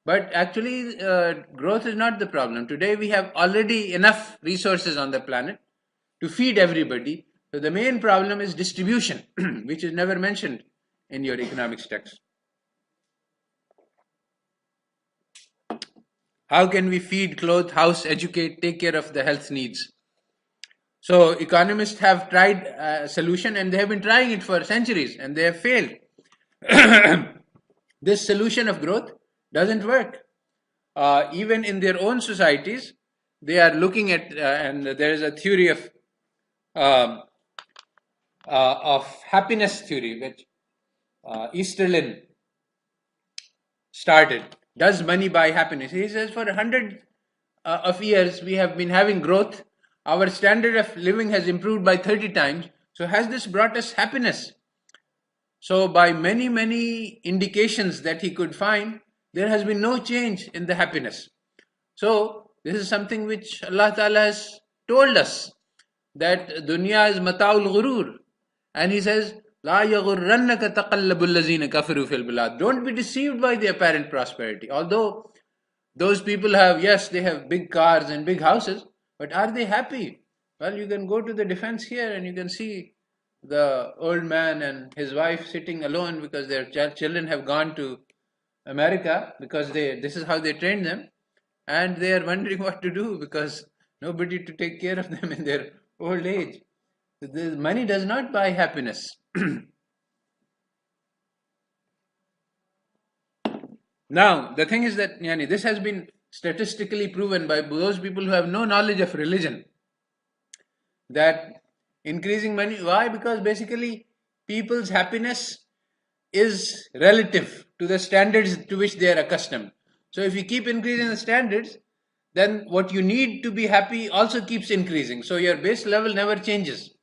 But actually, growth is not the problem. Today, we have already enough resources on the planet to feed everybody. So the main problem is distribution, which is never mentioned in your economics text. How can we feed, clothe, house, educate, take care of the health needs? So economists have tried a solution, and they have been trying it for centuries and they have failed. This solution of growth doesn't work. Even in their own societies, they are looking at, and there is a theory of happiness theory, which Easterlin started. Does money buy happiness? He says for 100 of years we have been having growth. Our standard of living has improved by 30 times. So has this brought us happiness? So by many, many indications that he could find, there has been no change in the happiness. So this is something which Allah Ta'ala has told us, that dunya is mata'ul ghurur. And he says, La yaghurrannaka taqallabul lazina kafaru fil bilad. Don't be deceived by the apparent prosperity. Although those people they have big cars and big houses, but are they happy? Well, you can go to the defense here and you can see the old man and his wife sitting alone because their children have gone to America, because this is how they trained them, and they are wondering what to do because nobody to take care of them in their old age. The money does not buy happiness. Now, the thing is that this has been statistically proven by those people who have no knowledge of religion, that increasing money, why? Because basically people's happiness is relative to the standards to which they are accustomed. So if you keep increasing the standards, then what you need to be happy also keeps increasing. So your base level never changes.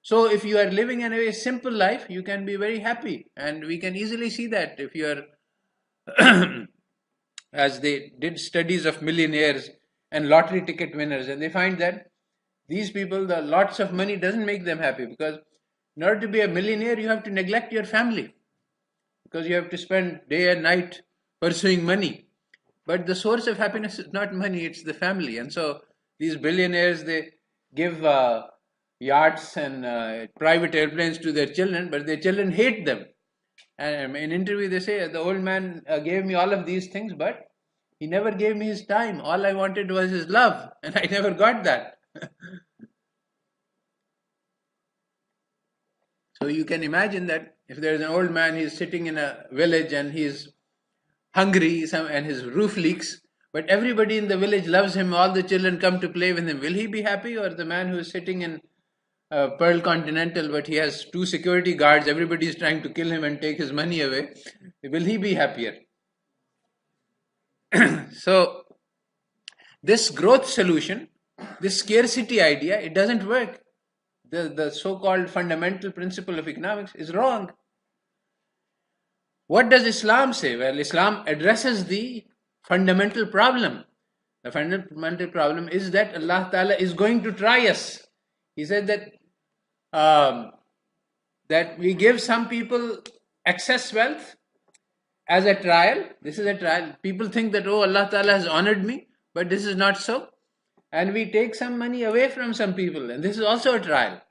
So if you are living in a very simple life, you can be very happy. And we can easily see that if you are, as they did studies of millionaires and lottery ticket winners, and they find that these people, the lots of money doesn't make them happy, because in order to be a millionaire, you have to neglect your family, because you have to spend day and night pursuing money. But the source of happiness is not money, it's the family. And so these billionaires, they give yachts and private airplanes to their children, but their children hate them. And in interview, they say, the old man gave me all of these things, but he never gave me his time. All I wanted was his love, and I never got that. So you can imagine that if there is an old man, he's sitting in a village and he's hungry and his roof leaks, but everybody in the village loves him, all the children come to play with him. Will he be happy? Or the man who is sitting in Pearl Continental, but he has 2 security guards, everybody is trying to kill him and take his money away, will he be happier? So this growth solution, this scarcity idea, it doesn't work. The so-called fundamental principle of economics is wrong. What does Islam say? Well, Islam addresses the fundamental problem. The fundamental problem is that Allah Ta'ala is going to try us. He said that we give some people excess wealth as a trial. This is a trial. People think that, oh, Allah Ta'ala has honored me, but this is not so. And we take some money away from some people, and this is also a trial.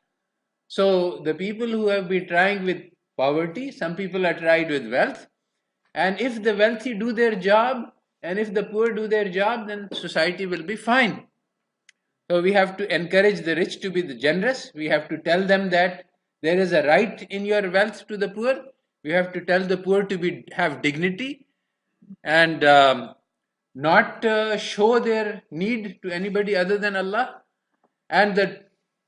So the people who have been trying with poverty, some people are tried with wealth. And if the wealthy do their job, and if the poor do their job, then society will be fine. So we have to encourage the rich to be generous. We have to tell them that there is a right in your wealth to the poor. We have to tell the poor to have dignity and not show their need to anybody other than Allah. And the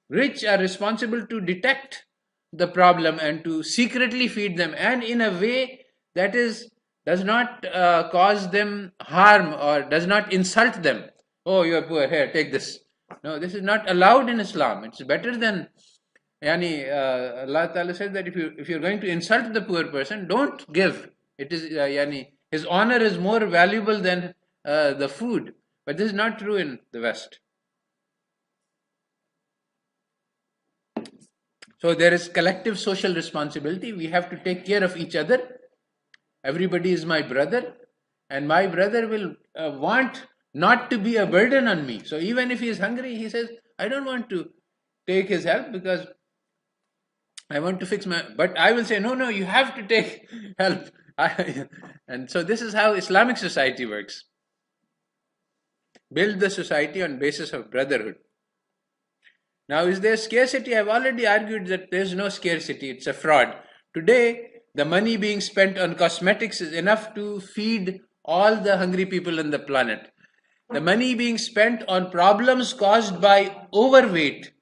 rich are responsible to detect the problem and to secretly feed them, and in a way that does not cause them harm or does not insult them. Oh, you are poor, here, take this. No, this is not allowed in Islam. It's better than Allah Ta'ala said that if you're going to insult the poor person, don't give. It is his honor is more valuable than the food. But this is not true in the West. So there is collective social responsibility. We have to take care of each other. Everybody is my brother, and my brother will want not to be a burden on me. So even if he is hungry, he says, I don't want to take his help because I want to fix but I will say, no, you have to take help. And so this is how Islamic society works. Build the society on basis of brotherhood. Now, is there scarcity? I've already argued that there's no scarcity. It's a fraud. Today, the money being spent on cosmetics is enough to feed all the hungry people on the planet. The money being spent on problems caused by overweight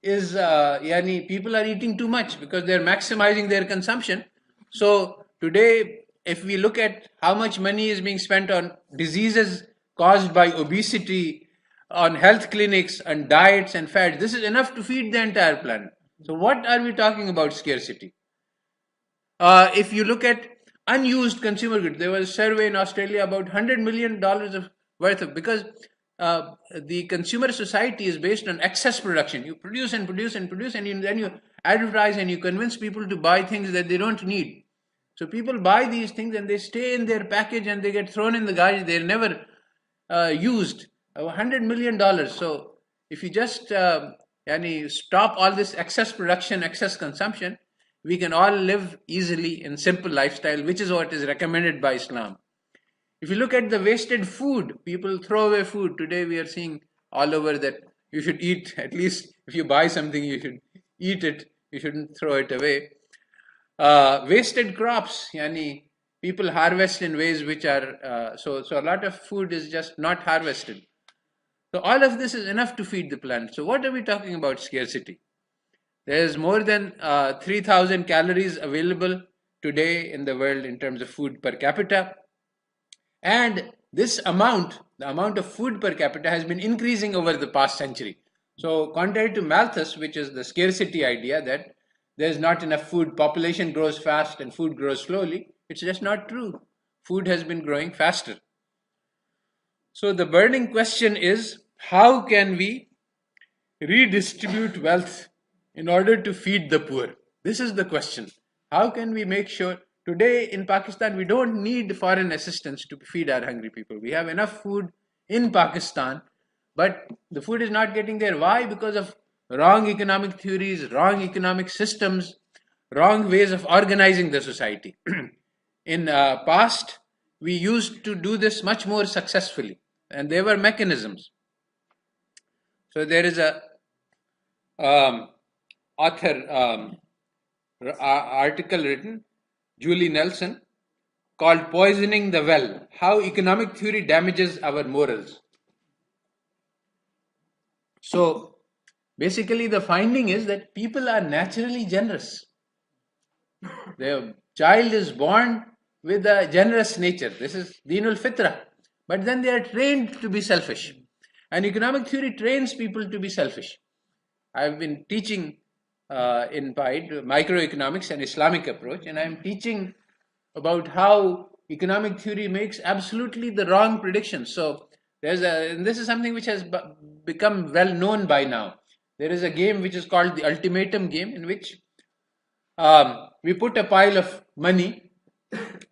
is, people are eating too much because they're maximizing their consumption. So today, if we look at how much money is being spent on diseases caused by obesity, on health clinics and diets and fads, this is enough to feed the entire planet. So what are we talking about scarcity? If you look at unused consumer goods, there was a survey in Australia about $100 million of worth of, because the consumer society is based on excess production. You produce and produce and produce, and then you advertise and you convince people to buy things that they don't need. So people buy these things and they stay in their package and they get thrown in the garbage. They're never used. $100 million. So if you just stop all this excess production, excess consumption, we can all live easily in simple lifestyle, which is what is recommended by Islam. If you look at the wasted food, people throw away food. Today we are seeing all over that you should eat, at least if you buy something, you should eat it. You shouldn't throw it away. Wasted crops, people harvest in ways which are, so a lot of food is just not harvested. So all of this is enough to feed the planet. So what are we talking about scarcity? There is more than 3,000 calories available today in the world in terms of food per capita. And this amount, the amount of food per capita, has been increasing over the past century. So contrary to Malthus, which is the scarcity idea that there's not enough food, population grows fast and food grows slowly, it's just not true. Food has been growing faster. So the burning question is, how can we redistribute wealth in order to feed the poor? This is the question. How can we make sure today in Pakistan we don't need foreign assistance to feed our hungry people? We have enough food in Pakistan, but the food is not getting there. Why? Because of wrong economic theories, wrong economic systems, wrong ways of organizing the society. In past, we used to do this much more successfully, and there were mechanisms. So there is a article written, Julie Nelson, called Poisoning the Well, How Economic Theory Damages Our Morals. So basically the finding is that people are naturally generous. The child is born with a generous nature. This is Deenul Fitra. But then they are trained to be selfish. And economic theory trains people to be selfish. I've been teaching in PIDE microeconomics and Islamic approach, and I'm teaching about how economic theory makes absolutely the wrong predictions. So and this is something which has become well known by now. There is a game which is called the ultimatum game, in which we put a pile of money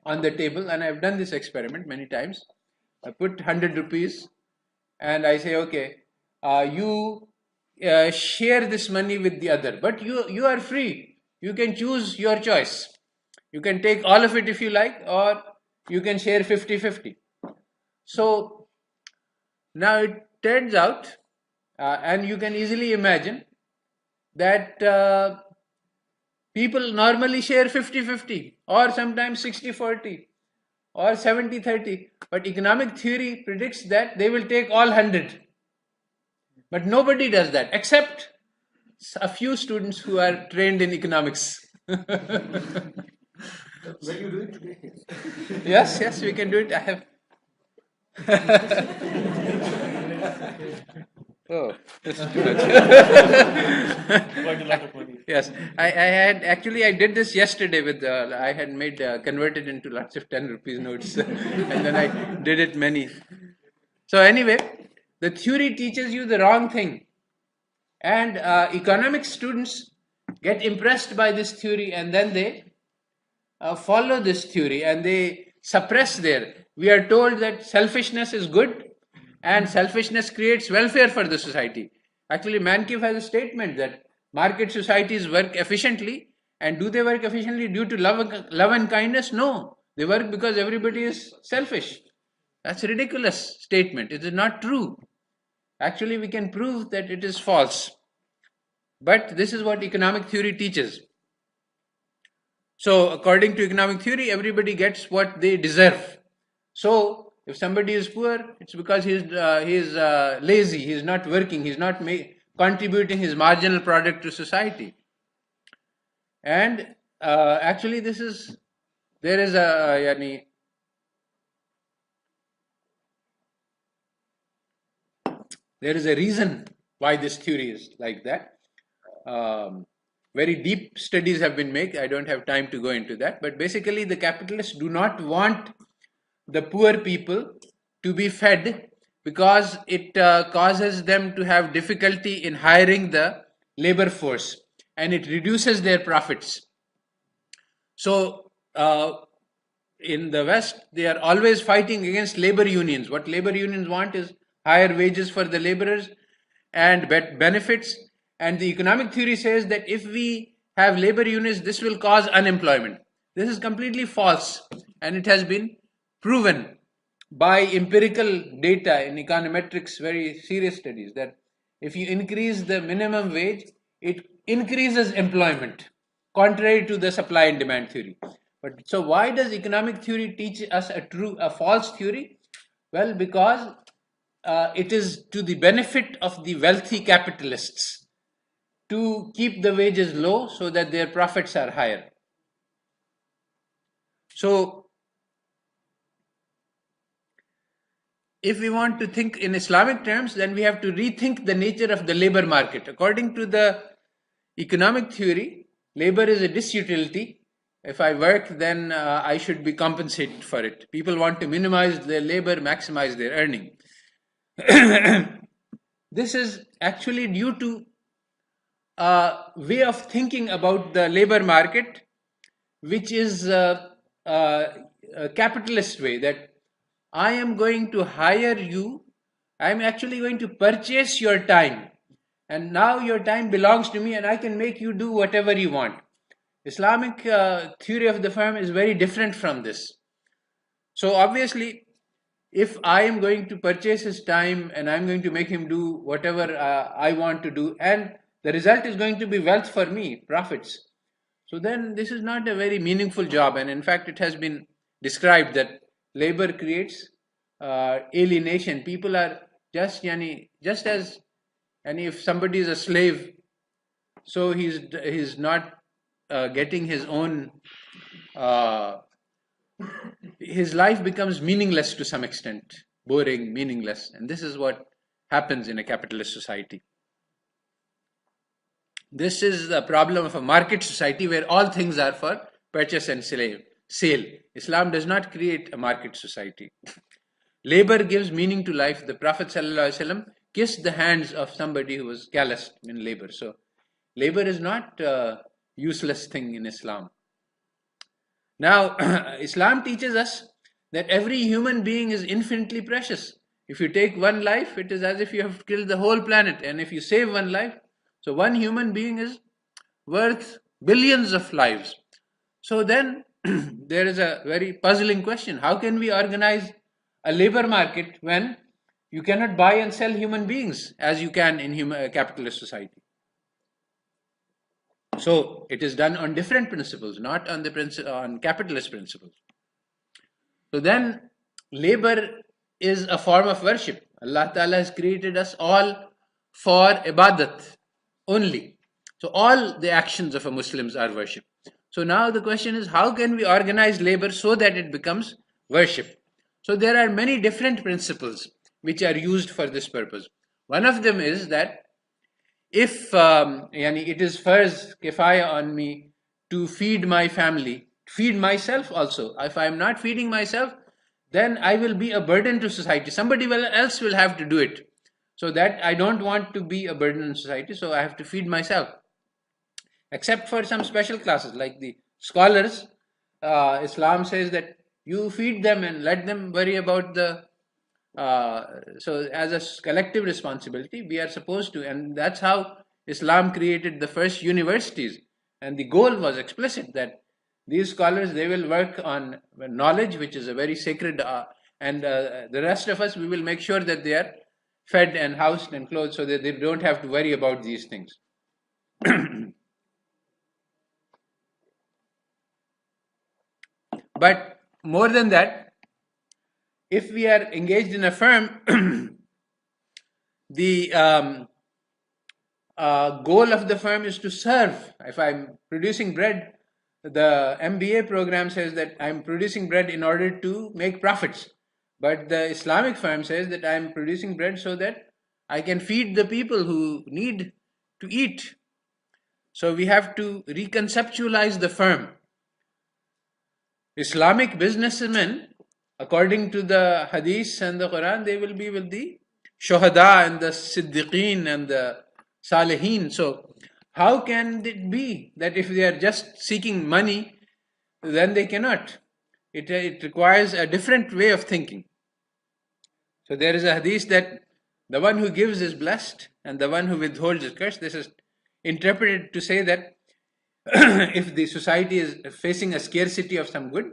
on the table, and I've done this experiment many times. I put 100 rupees and I say, okay, you share this money with the other, but you are free. You can choose your choice. You can take all of it if you like, or you can share 50-50. So now it turns out, and you can easily imagine, that people normally share 50-50, or sometimes 60-40, or 70-30. But economic theory predicts that they will take all 100. But nobody does that, except a few students who are trained in economics. Will you do it today? Yes, we can do it. I have. Oh, that's too much. Quite a lot of money. Yes, I did this yesterday with, I had converted into lots of 10 rupees notes, and then I did it many. So anyway, the theory teaches you the wrong thing, and economics students get impressed by this theory, and then they follow this theory, and they suppress we are told that selfishness is good, and selfishness creates welfare for the society. Actually, Mankiw has a statement that market societies work efficiently, and do they work efficiently due to love and kindness? No, they work because everybody is selfish. That's a ridiculous statement. It is not true. Actually, we can prove that it is false. But this is what economic theory teaches. So, according to economic theory, everybody gets what they deserve. So, if somebody is poor, it's because he is lazy, he is not working, he is not contributing his marginal product to society. And actually, there is a reason why this theory is like that. Very deep studies have been made. I don't have time to go into that. But basically, the capitalists do not want the poor people to be fed, because it causes them to have difficulty in hiring the labor force, and it reduces their profits. So in the West, they are always fighting against labor unions. What labor unions want is higher wages for the laborers and benefits. And the economic theory says that if we have labor unions, this will cause unemployment. This is completely false, and it has been proven by empirical data in econometrics, very serious studies, that if you increase the minimum wage, it increases employment, contrary to the supply and demand theory. But so why does economic theory teach us a false theory? Well, because it is to the benefit of the wealthy capitalists to keep the wages low so that their profits are higher. So, if we want to think in Islamic terms, then we have to rethink the nature of the labor market. According to the economic theory, labor is a disutility. If I work, then I should be compensated for it. People want to minimize their labor, maximize their earning. This is actually due to a way of thinking about the labor market, which is a capitalist way, that I am going to hire you, I am actually going to purchase your time, and now your time belongs to me and I can make you do whatever you want. Islamic theory of the firm is very different from this. So obviously, if I am going to purchase his time and I'm going to make him do whatever I want to do, and the result is going to be wealth for me, profits, so then this is not a very meaningful job. And in fact, it has been described that labor creates alienation. People are just as, and if somebody is a slave, so he's not getting his own. His life becomes meaningless to some extent, boring, meaningless, and this is what happens in a capitalist society. This is the problem of a market society where all things are for purchase and sale. Islam does not create a market society. Labor gives meaning to life. The Prophet ﷺ kissed the hands of somebody who was calloused in labor. So labor is not a useless thing in Islam. Now, Islam teaches us that every human being is infinitely precious. If you take one life, it is as if you have killed the whole planet. And if you save one life, so one human being is worth billions of lives. So then there is a very puzzling question. How can we organize a labor market when you cannot buy and sell human beings as you can in capitalist society? So it is done on different principles, not on on capitalist principles. So then labor is a form of worship. Allah Ta'ala has created us all for ibadat only. So all the actions of a Muslims are worship. So now the question is, how can we organize labor so that it becomes worship? So there are many different principles which are used for this purpose. One of them is that if it is first kifaya on me to feed my family, feed myself also. If I am not feeding myself, then I will be a burden to society. Somebody else will have to do it. So that I don't want to be a burden in society, so I have to feed myself. Except for some special classes like the scholars, Islam says that you feed them and let them worry about the so as a collective responsibility, we are supposed to, and that's how Islam created the first universities. And the goal was explicit that these scholars, they will work on knowledge, which is a very sacred, and the rest of us, we will make sure that they are fed and housed and clothed so that they don't have to worry about these things. But more than that, if we are engaged in a firm, the goal of the firm is to serve. If I'm producing bread, the MBA program says that I'm producing bread in order to make profits. But the Islamic firm says that I'm producing bread so that I can feed the people who need to eat. So we have to reconceptualize the firm. Islamic businessmen, according to the hadiths and the Quran, they will be with the shuhada and the siddiqeen and the salihin. So how can it be that if they are just seeking money, then they cannot? It requires a different way of thinking. So there is a hadith that the one who gives is blessed and the one who withholds is cursed. This is interpreted to say that if the society is facing a scarcity of some good,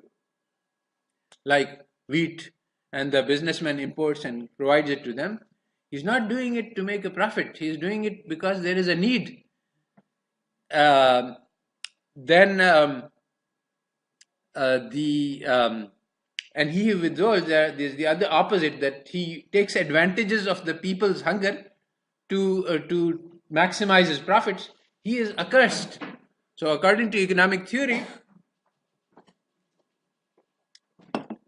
like wheat, and the businessman imports and provides it to them, he's not doing it to make a profit. He's doing it because there is a need. Then and he withholds. There's the other opposite, that he takes advantages of the people's hunger to maximize his profits. He is accursed. So, according to economic theory,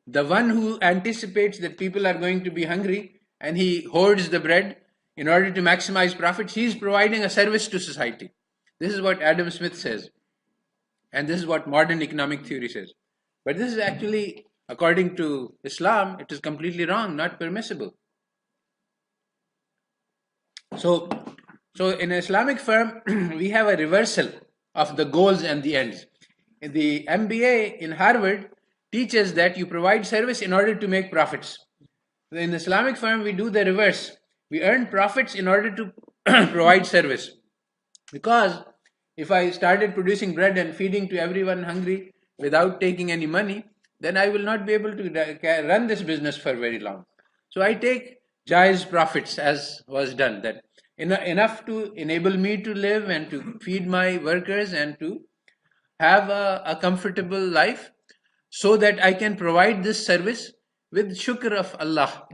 the one who anticipates that people are going to be hungry and he hoards the bread in order to maximize profits, he is providing a service to society. This is what Adam Smith says, and this is what modern economic theory says. But this is actually, according to Islam, it is completely wrong, not permissible. So in an Islamic firm, we have a reversal of the goals and the ends. The MBA in Harvard teaches that you provide service in order to make profits. In the Islamic firm, we do the reverse. We earn profits in order to provide service. Because if I started producing bread and feeding to everyone hungry without taking any money, then I will not be able to run this business for very long. So I take jaiz profits, as was done, that enough to enable me to live and to feed my workers and to have a comfortable life, so that I can provide this service with shukr of Allah.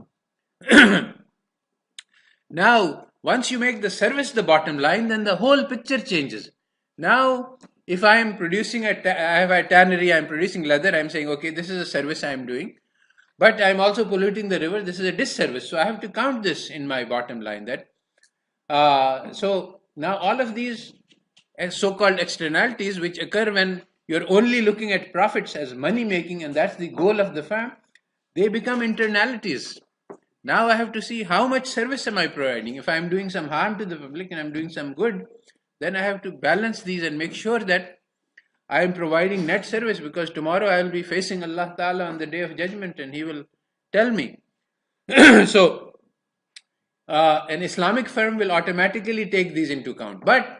Now, once you make the service the bottom line, then the whole picture changes. Now, if I am producing I have a tannery, I am producing leather, I am saying, okay, this is a service I am doing, but I am also polluting the river, this is a disservice. So I have to count this in my bottom line. So now all of these so-called externalities which occur when you're only looking at profits as money making, and that's the goal of the firm, they become internalities. Now I have to see how much service am I providing. If I'm doing some harm to the public and I'm doing some good, then I have to balance these and make sure that I am providing net service, because tomorrow I will be facing Allah Ta'ala on the day of judgment and He will tell me. So an Islamic firm will automatically take these into account. But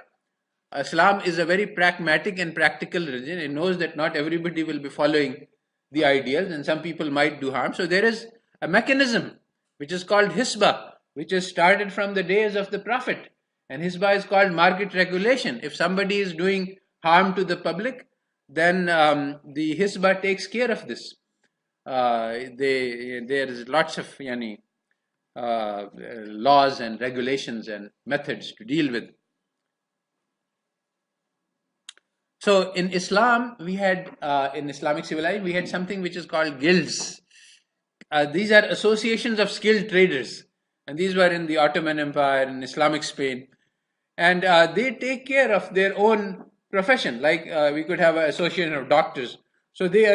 Islam is a very pragmatic and practical religion. It knows that not everybody will be following the ideals and some people might do harm. So there is a mechanism which is called Hisbah, which is started from the days of the Prophet. And Hisbah is called market regulation. If somebody is doing harm to the public, then the Hisbah takes care of this. There is lots of laws and regulations and methods to deal with. So in Islam, we had, in Islamic civilization, we had something which is called guilds. These are associations of skilled traders. And these were in the Ottoman Empire, in Islamic Spain. And they take care of their own profession. Like we could have an association of doctors. So they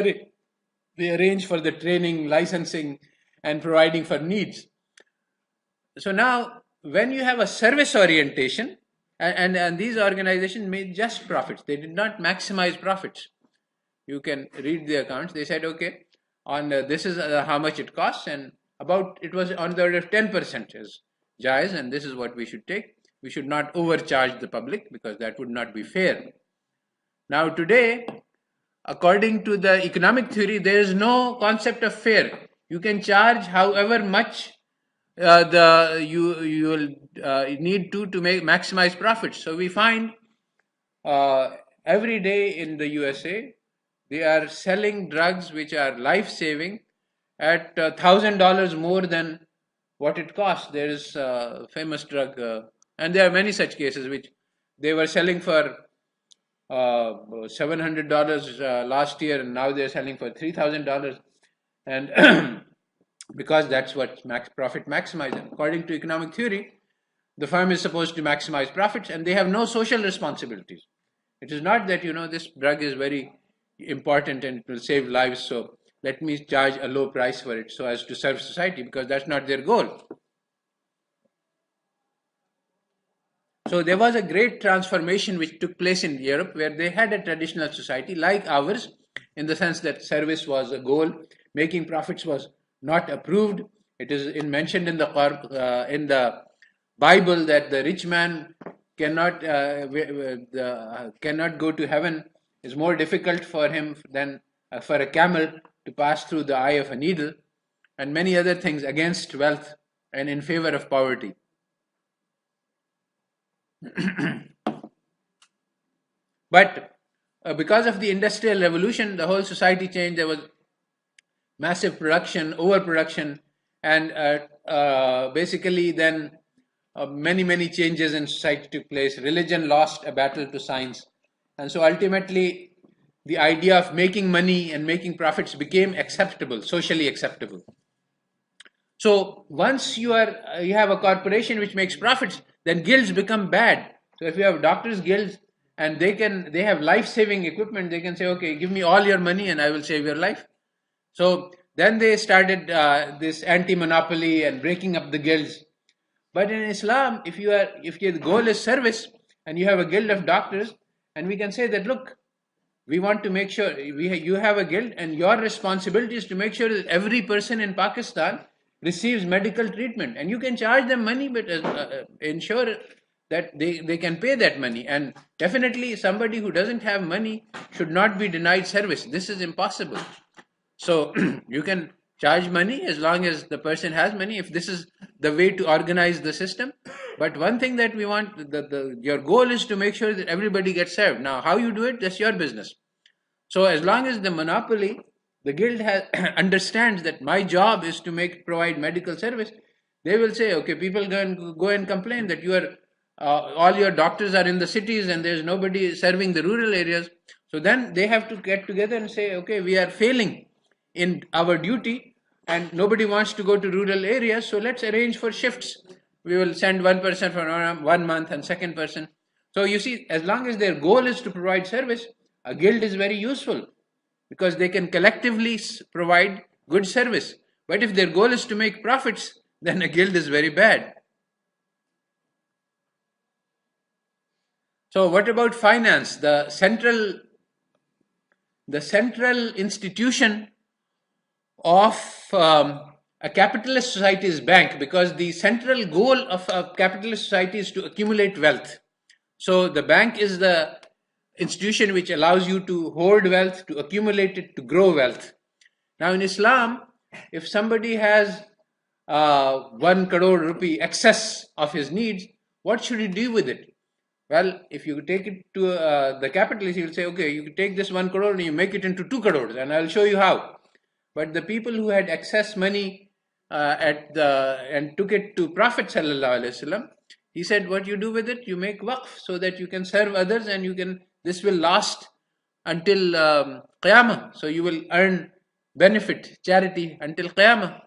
arrange for the training, licensing, and providing for needs. So now, when you have a service orientation, and these organizations made just profits. They did not maximize profits. You can read the accounts. They said, okay, on this is how much it costs, and it was on the order of 10% as jaiz, and this is what we should take. We should not overcharge the public, because that would not be fair. Now today, according to the economic theory, there is no concept of fair. You can charge however much you will need to maximize profits. So we find every day in the USA they are selling drugs which are life-saving at $1,000 more than what it costs. There is a famous drug, and there are many such cases which they were selling for $700 last year, and now they're selling for $3,000, and because that's what profit maximizes. According to economic theory, the firm is supposed to maximize profits, and they have no social responsibilities. It is not that, this drug is very important and it will save lives, so let me charge a low price for it so as to serve society, because that's not their goal. So there was a great transformation which took place in Europe, where they had a traditional society like ours, in the sense that service was a goal, making profits was not approved. It is mentioned in the Bible that the rich man cannot go to heaven. It's more difficult for him than for a camel to pass through the eye of a needle, and many other things against wealth and in favor of poverty. But because of the industrial revolution, the whole society changed. There was massive production, overproduction, and basically then many changes in society took place. Religion lost a battle to science, and so ultimately the idea of making money and making profits became acceptable, socially acceptable. So once you have a corporation which makes profits, then guilds become bad. So if you have doctors guilds and they have life-saving equipment, they can say, okay, give me all your money and I will save your life. So then they started this anti-monopoly and breaking up the guilds. But in Islam, if your goal is service and you have a guild of doctors, and we can say that, look, we want to make sure you have a guild, and your responsibility is to make sure that every person in Pakistan receives medical treatment, and you can charge them money, but ensure that they can pay that money. And definitely somebody who doesn't have money should not be denied service. This is impossible. So you can charge money as long as the person has money, if this is the way to organize the system. But one thing that we want, your goal is to make sure that everybody gets served. Now, how you do it, that's your business. So as long as the monopoly, the guild understands that my job is to provide medical service, they will say, okay, people go and complain that all your doctors are in the cities and there's nobody serving the rural areas. So then they have to get together and say, okay, we are failing in our duty and nobody wants to go to rural areas, so let's arrange for shifts. We will send one person for 1 month and second person. So you see, as long as their goal is to provide service, a guild is very useful because they can collectively provide good service. But if their goal is to make profits, then a guild is very bad. So what about finance? The central institution of a capitalist society is bank, because the central goal of a capitalist society is to accumulate wealth. So the bank is the institution which allows you to hoard wealth, to accumulate it, to grow wealth. Now in Islam, if somebody has 1 crore rupee excess of his needs, what should he do with it? Well, if you take it to the capitalist, he will say, okay, you take this 1 crore and you make it into 2 crores, and I'll show you how. But the people who had excess money and took it to Prophet sallallahu alaihi wasallam, he said, what you do with it, you make waqf so that you can serve others, and this will last until Qiyamah. So you will earn benefit, charity until Qiyamah.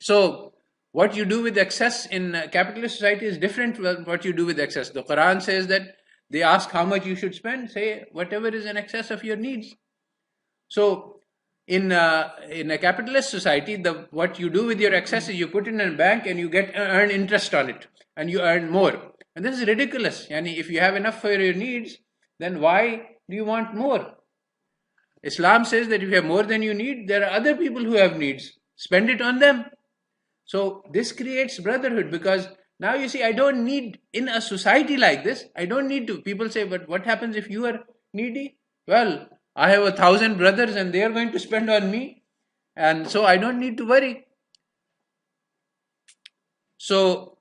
So what you do with excess in capitalist society is different from what you do with excess. The Quran says that they ask how much you should spend, say whatever is in excess of your needs. So in a capitalist society, what you do with your excess is you put it in a bank and you earn interest on it, and you earn more. And this is ridiculous. Yani, if you have enough for your needs, then why do you want more? Islam says that if you have more than you need, there are other people who have needs. Spend it on them. So this creates brotherhood, because now you see, I don't need, in a society like this, I don't need to. People say, but what happens if you are needy? Well, I have 1,000 brothers and they are going to spend on me, and so I don't need to worry. So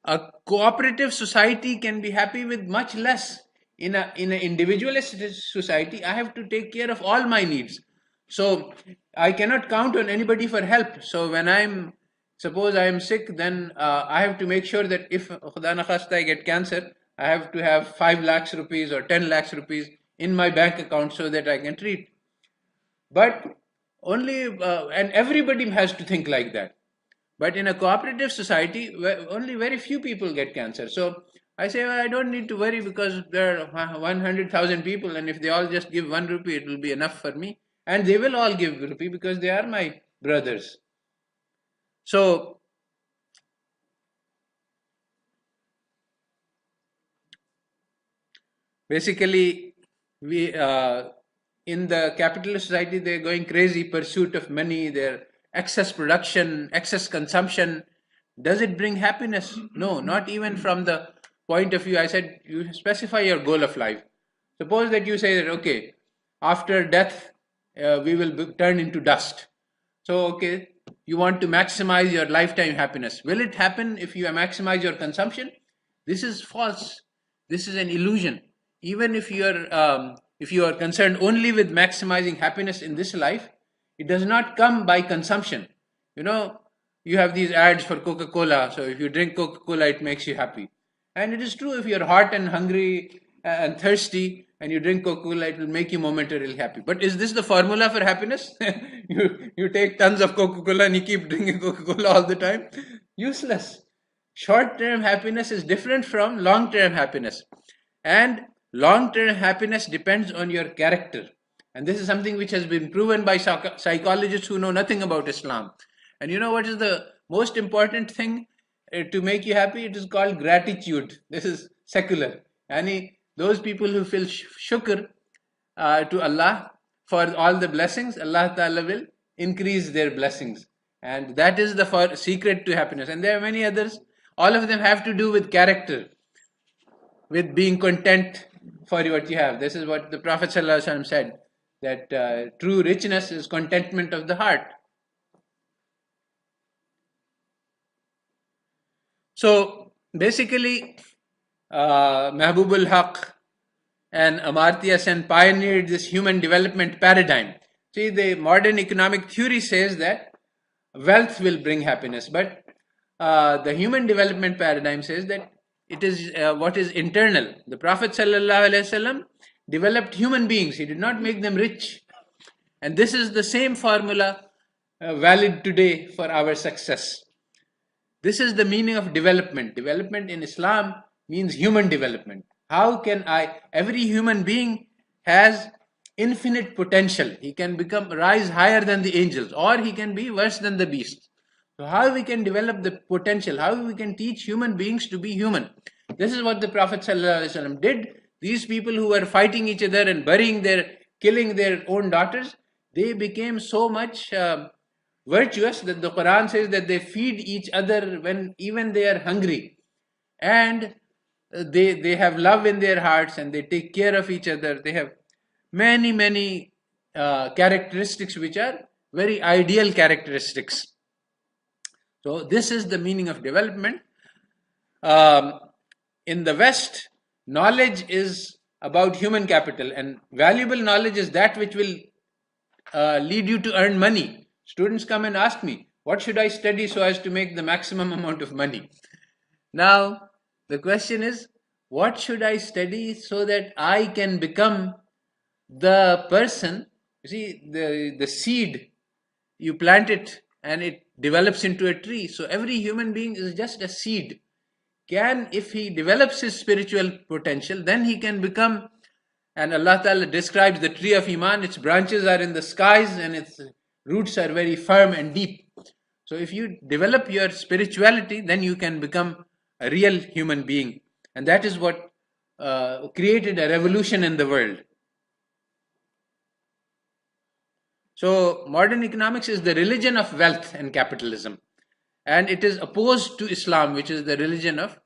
a cooperative society can be happy with much less. In an individualist society, I have to take care of all my needs. So I cannot count on anybody for help. So when suppose I am sick, then I have to make sure that if Khuda na khasta I get cancer, I have to have 5 lakhs rupees or 10 lakhs rupees in my bank account so that I can treat. But and everybody has to think like that. But in a cooperative society, only very few people get cancer. So I say, well, I don't need to worry because there are 100,000 people, and if they all just give 1 rupee, it will be enough for me. And they will all give rupee because they are my brothers. So basically, in the capitalist society, they're going crazy, pursuit of money, their excess production, excess consumption. Does it bring happiness? No, not even from the point of view. I said, you specify your goal of life. Suppose that you say that, okay, after death, we will turn into dust. So, okay, you want to maximize your lifetime happiness. Will it happen if you maximize your consumption? This is false. This is an illusion. Even if your if you are concerned only with maximizing happiness in this life, it does not come by consumption. You know, you have these ads for Coca-Cola, so if you drink Coca-Cola, it makes you happy. And it is true, if you're hot and hungry and thirsty and you drink Coca-Cola, it will make you momentarily happy. But is this the formula for happiness? you take tons of Coca-Cola and you keep drinking Coca-Cola all the time? Useless. Short-term happiness is different from long-term happiness. And long-term happiness depends on your character. And this is something which has been proven by psychologists who know nothing about Islam. And you know what is the most important thing to make you happy? It is called gratitude. This is secular. And those people who feel shukr to Allah for all the blessings, Allah Ta'ala will increase their blessings. And that is the secret to happiness. And there are many others. All of them have to do with character, with being content for what you have. This is what the Prophet ﷺ said, that true richness is contentment of the heart. So basically, Mahbubul Haq and Amartya Sen pioneered this human development paradigm. See, the modern economic theory says that wealth will bring happiness, but the human development paradigm says that it is what is internal. The Prophet ﷺ developed human beings. He did not make them rich. And this is the same formula valid today for our success. This is the meaning of development. Development in Islam means human development. How can every human being has infinite potential. He can rise higher than the angels, or he can be worse than the beasts. So how we can develop the potential, how we can teach human beings to be human. This is what the Prophet ﷺ did. These people who were fighting each other and killing their own daughters, they became so much virtuous that the Quran says that they feed each other when even they are hungry. And they have love in their hearts and they take care of each other. They have many characteristics which are very ideal characteristics. So this is the meaning of development. In the West, knowledge is about human capital, and valuable knowledge is that which will lead you to earn money. Students come and ask me, what should I study so as to make the maximum amount of money? Now, the question is, what should I study so that I can become the person? You see, the seed, you plant it and it develops into a tree. So every human being is just a seed. If he develops his spiritual potential, then he can become, and Allah Ta'ala describes the tree of Iman, its branches are in the skies and its roots are very firm and deep. So if you develop your spirituality, then you can become a real human being. And that is what created a revolution in the world. So modern economics is the religion of wealth and capitalism. And it is opposed to Islam, which is the religion of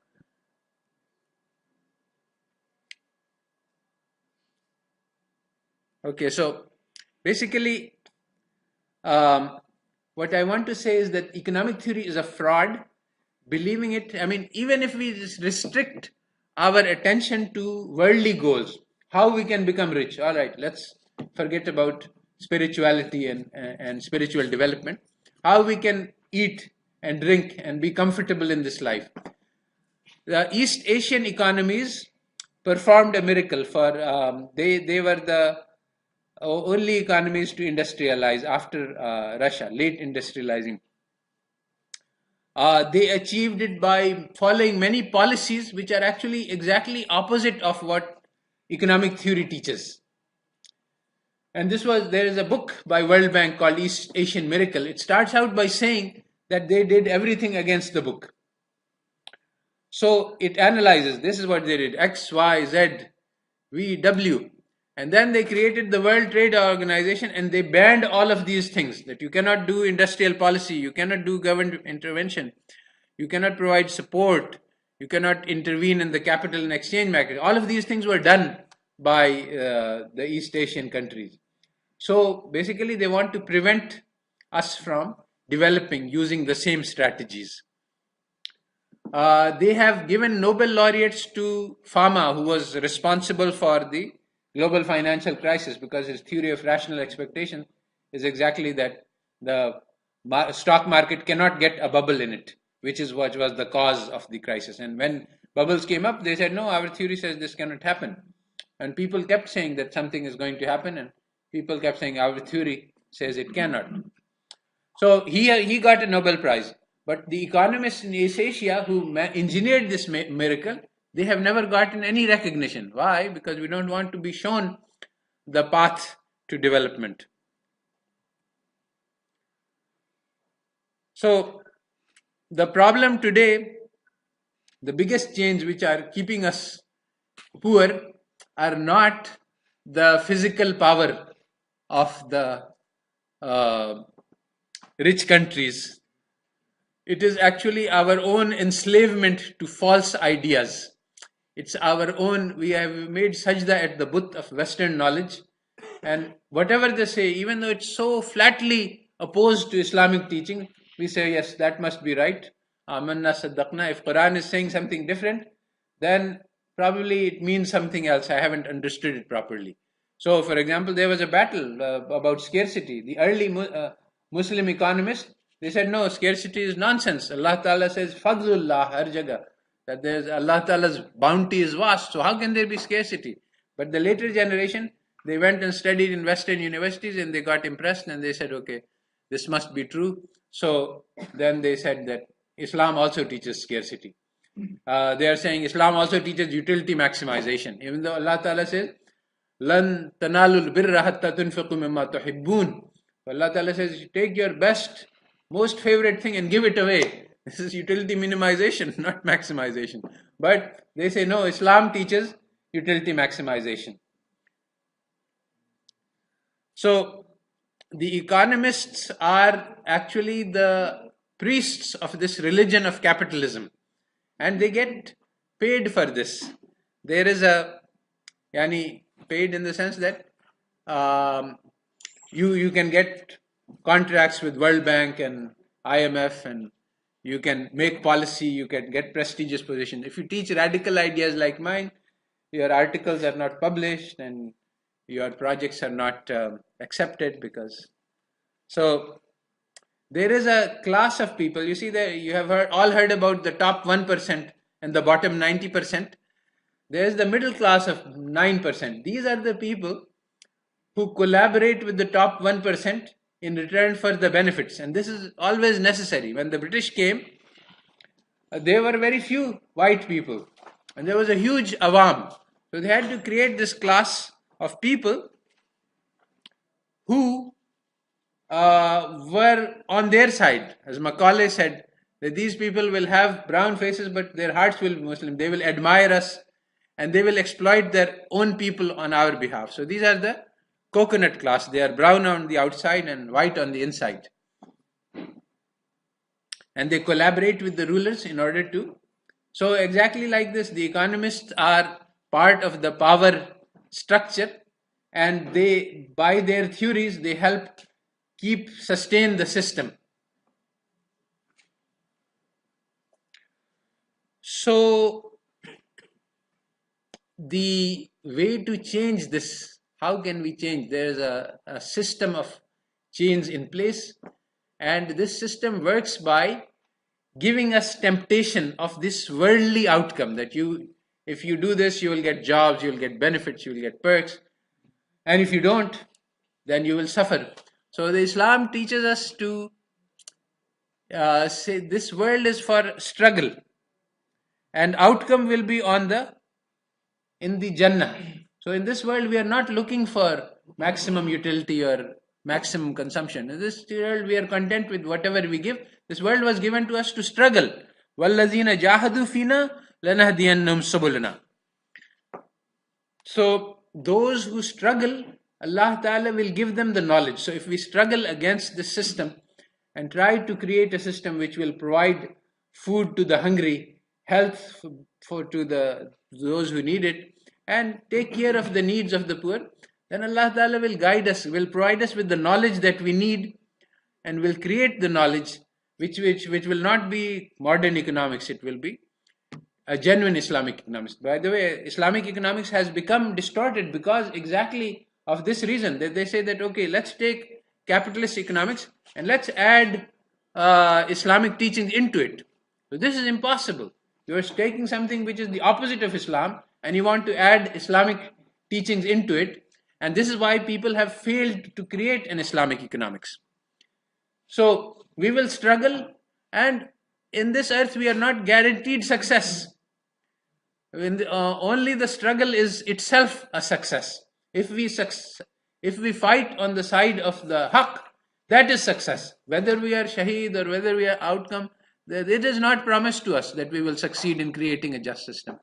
Okay, so basically what I want to say is that economic theory is a fraud. Believing it, even if we restrict our attention to worldly goals, how we can become rich. All right, let's forget about spirituality and spiritual development. How we can eat and drink and be comfortable in this life. The East Asian economies performed a miracle. They were the only economies to industrialize after Russia, late industrializing. They achieved it by following many policies which are actually exactly opposite of what economic theory teaches. And there is a book by World Bank called East Asian Miracle. It starts out by saying that they did everything against the book. So it analyzes, this is what they did, X, Y, Z, V, W. And then they created the World Trade Organization and they banned all of these things, that you cannot do industrial policy, you cannot do government intervention, you cannot provide support, you cannot intervene in the capital and exchange market. All of these things were done by the East Asian countries. So basically they want to prevent us from developing using the same strategies. They have given Nobel laureates to Fama, who was responsible for the global financial crisis, because his theory of rational expectation is exactly that the stock market cannot get a bubble in it, which is what was the cause of the crisis. And when bubbles came up, they said, no, our theory says this cannot happen. And people kept saying that something is going to happen, and people kept saying our theory says it cannot. So he got a Nobel Prize. But the economists in East Asia who engineered this miracle, they have never gotten any recognition. Why? Because we don't want to be shown the path to development. So the problem today, the biggest change which are keeping us poor are not the physical power of the rich countries. It is actually our own enslavement to false ideas. It's our own, we have made sajda at the butt of Western knowledge, and whatever they say, even though it's so flatly opposed to Islamic teaching, we say, yes, that must be right. Amanna saddaqna. If Quran is saying something different, then probably it means something else. I haven't understood it properly. So, for example, there was a battle about scarcity. The early Muslim economists, they said, no, scarcity is nonsense. Allah Ta'ala says, Fadlullah har jagah, that there's Allah Ta'ala's bounty is vast. So how can there be scarcity? But the later generation, they went and studied in Western universities and they got impressed and they said, okay, this must be true. So then they said that Islam also teaches scarcity. They are saying Islam also teaches utility maximization. Even though Allah Ta'ala says, Lan tanalul birra hatta tunfiqu mimma tuhibbun. Allah Ta'ala says, take your best, most favorite thing and give it away. This is utility minimization, not maximization. But they say, no, Islam teaches utility maximization. So the economists are actually the priests of this religion of capitalism, and they get paid for this. There is a paid in the sense that you can get contracts with World Bank and IMF, and you can make policy, you can get prestigious position. If you teach radical ideas like mine, your articles are not published and your projects are not accepted because. So there is a class of people. You see that you have all heard about the top 1% and the bottom 90%. There is the middle class of 9%. These are the people who collaborate with the top 1% in return for the benefits. And this is always necessary. When the British came, there were very few white people. And there was a huge awam. So they had to create this class of people who were on their side. As Macaulay said, that these people will have brown faces, but their hearts will be Muslim. They will admire us and they will exploit their own people on our behalf. So these are the coconut class. They are brown on the outside and white on the inside. And they collaborate with the rulers in order to. So exactly like this, the economists are part of the power structure, and they, by their theories, they help sustain the system. So the way to change this, how can we change? There is a system of change in place, and this system works by giving us temptation of this worldly outcome, that if you do this, you will get jobs, you will get benefits, you will get perks, and if you don't, then you will suffer. So the Islam teaches us to say this world is for struggle, and outcome will be in the Jannah. So in this world, we are not looking for maximum utility or maximum consumption. In this world, we are content with whatever we give. This world was given to us to struggle. وَالَّذِينَ جَاهَدُوا فِينَا لَنَهْدِيَنَّهُمْ سُبُلَنَا. So those who struggle, Allah Ta'ala will give them the knowledge. So if we struggle against this system and try to create a system which will provide food to the hungry, health to those who need it, and take care of the needs of the poor, then Allah Ta'ala will guide us, will provide us with the knowledge that we need, and will create the knowledge which will not be modern economics. It will be a genuine Islamic economics. By the way, Islamic economics has become distorted because exactly of this reason, that they say that, okay, let's take capitalist economics and let's add Islamic teachings into it. So this is impossible. You're taking something which is the opposite of Islam and you want to add Islamic teachings into it, and this is why people have failed to create an Islamic economics. So we will struggle, and in this earth we are not guaranteed success. Only the struggle is itself a success. If we fight on the side of the haqq, that is success. Whether we are shaheed or whether we are outcome, it is not promised to us that we will succeed in creating a just system.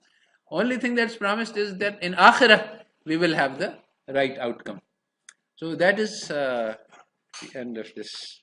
Only thing that's promised is that in akhirah we will have the right outcome. So that is the end of this.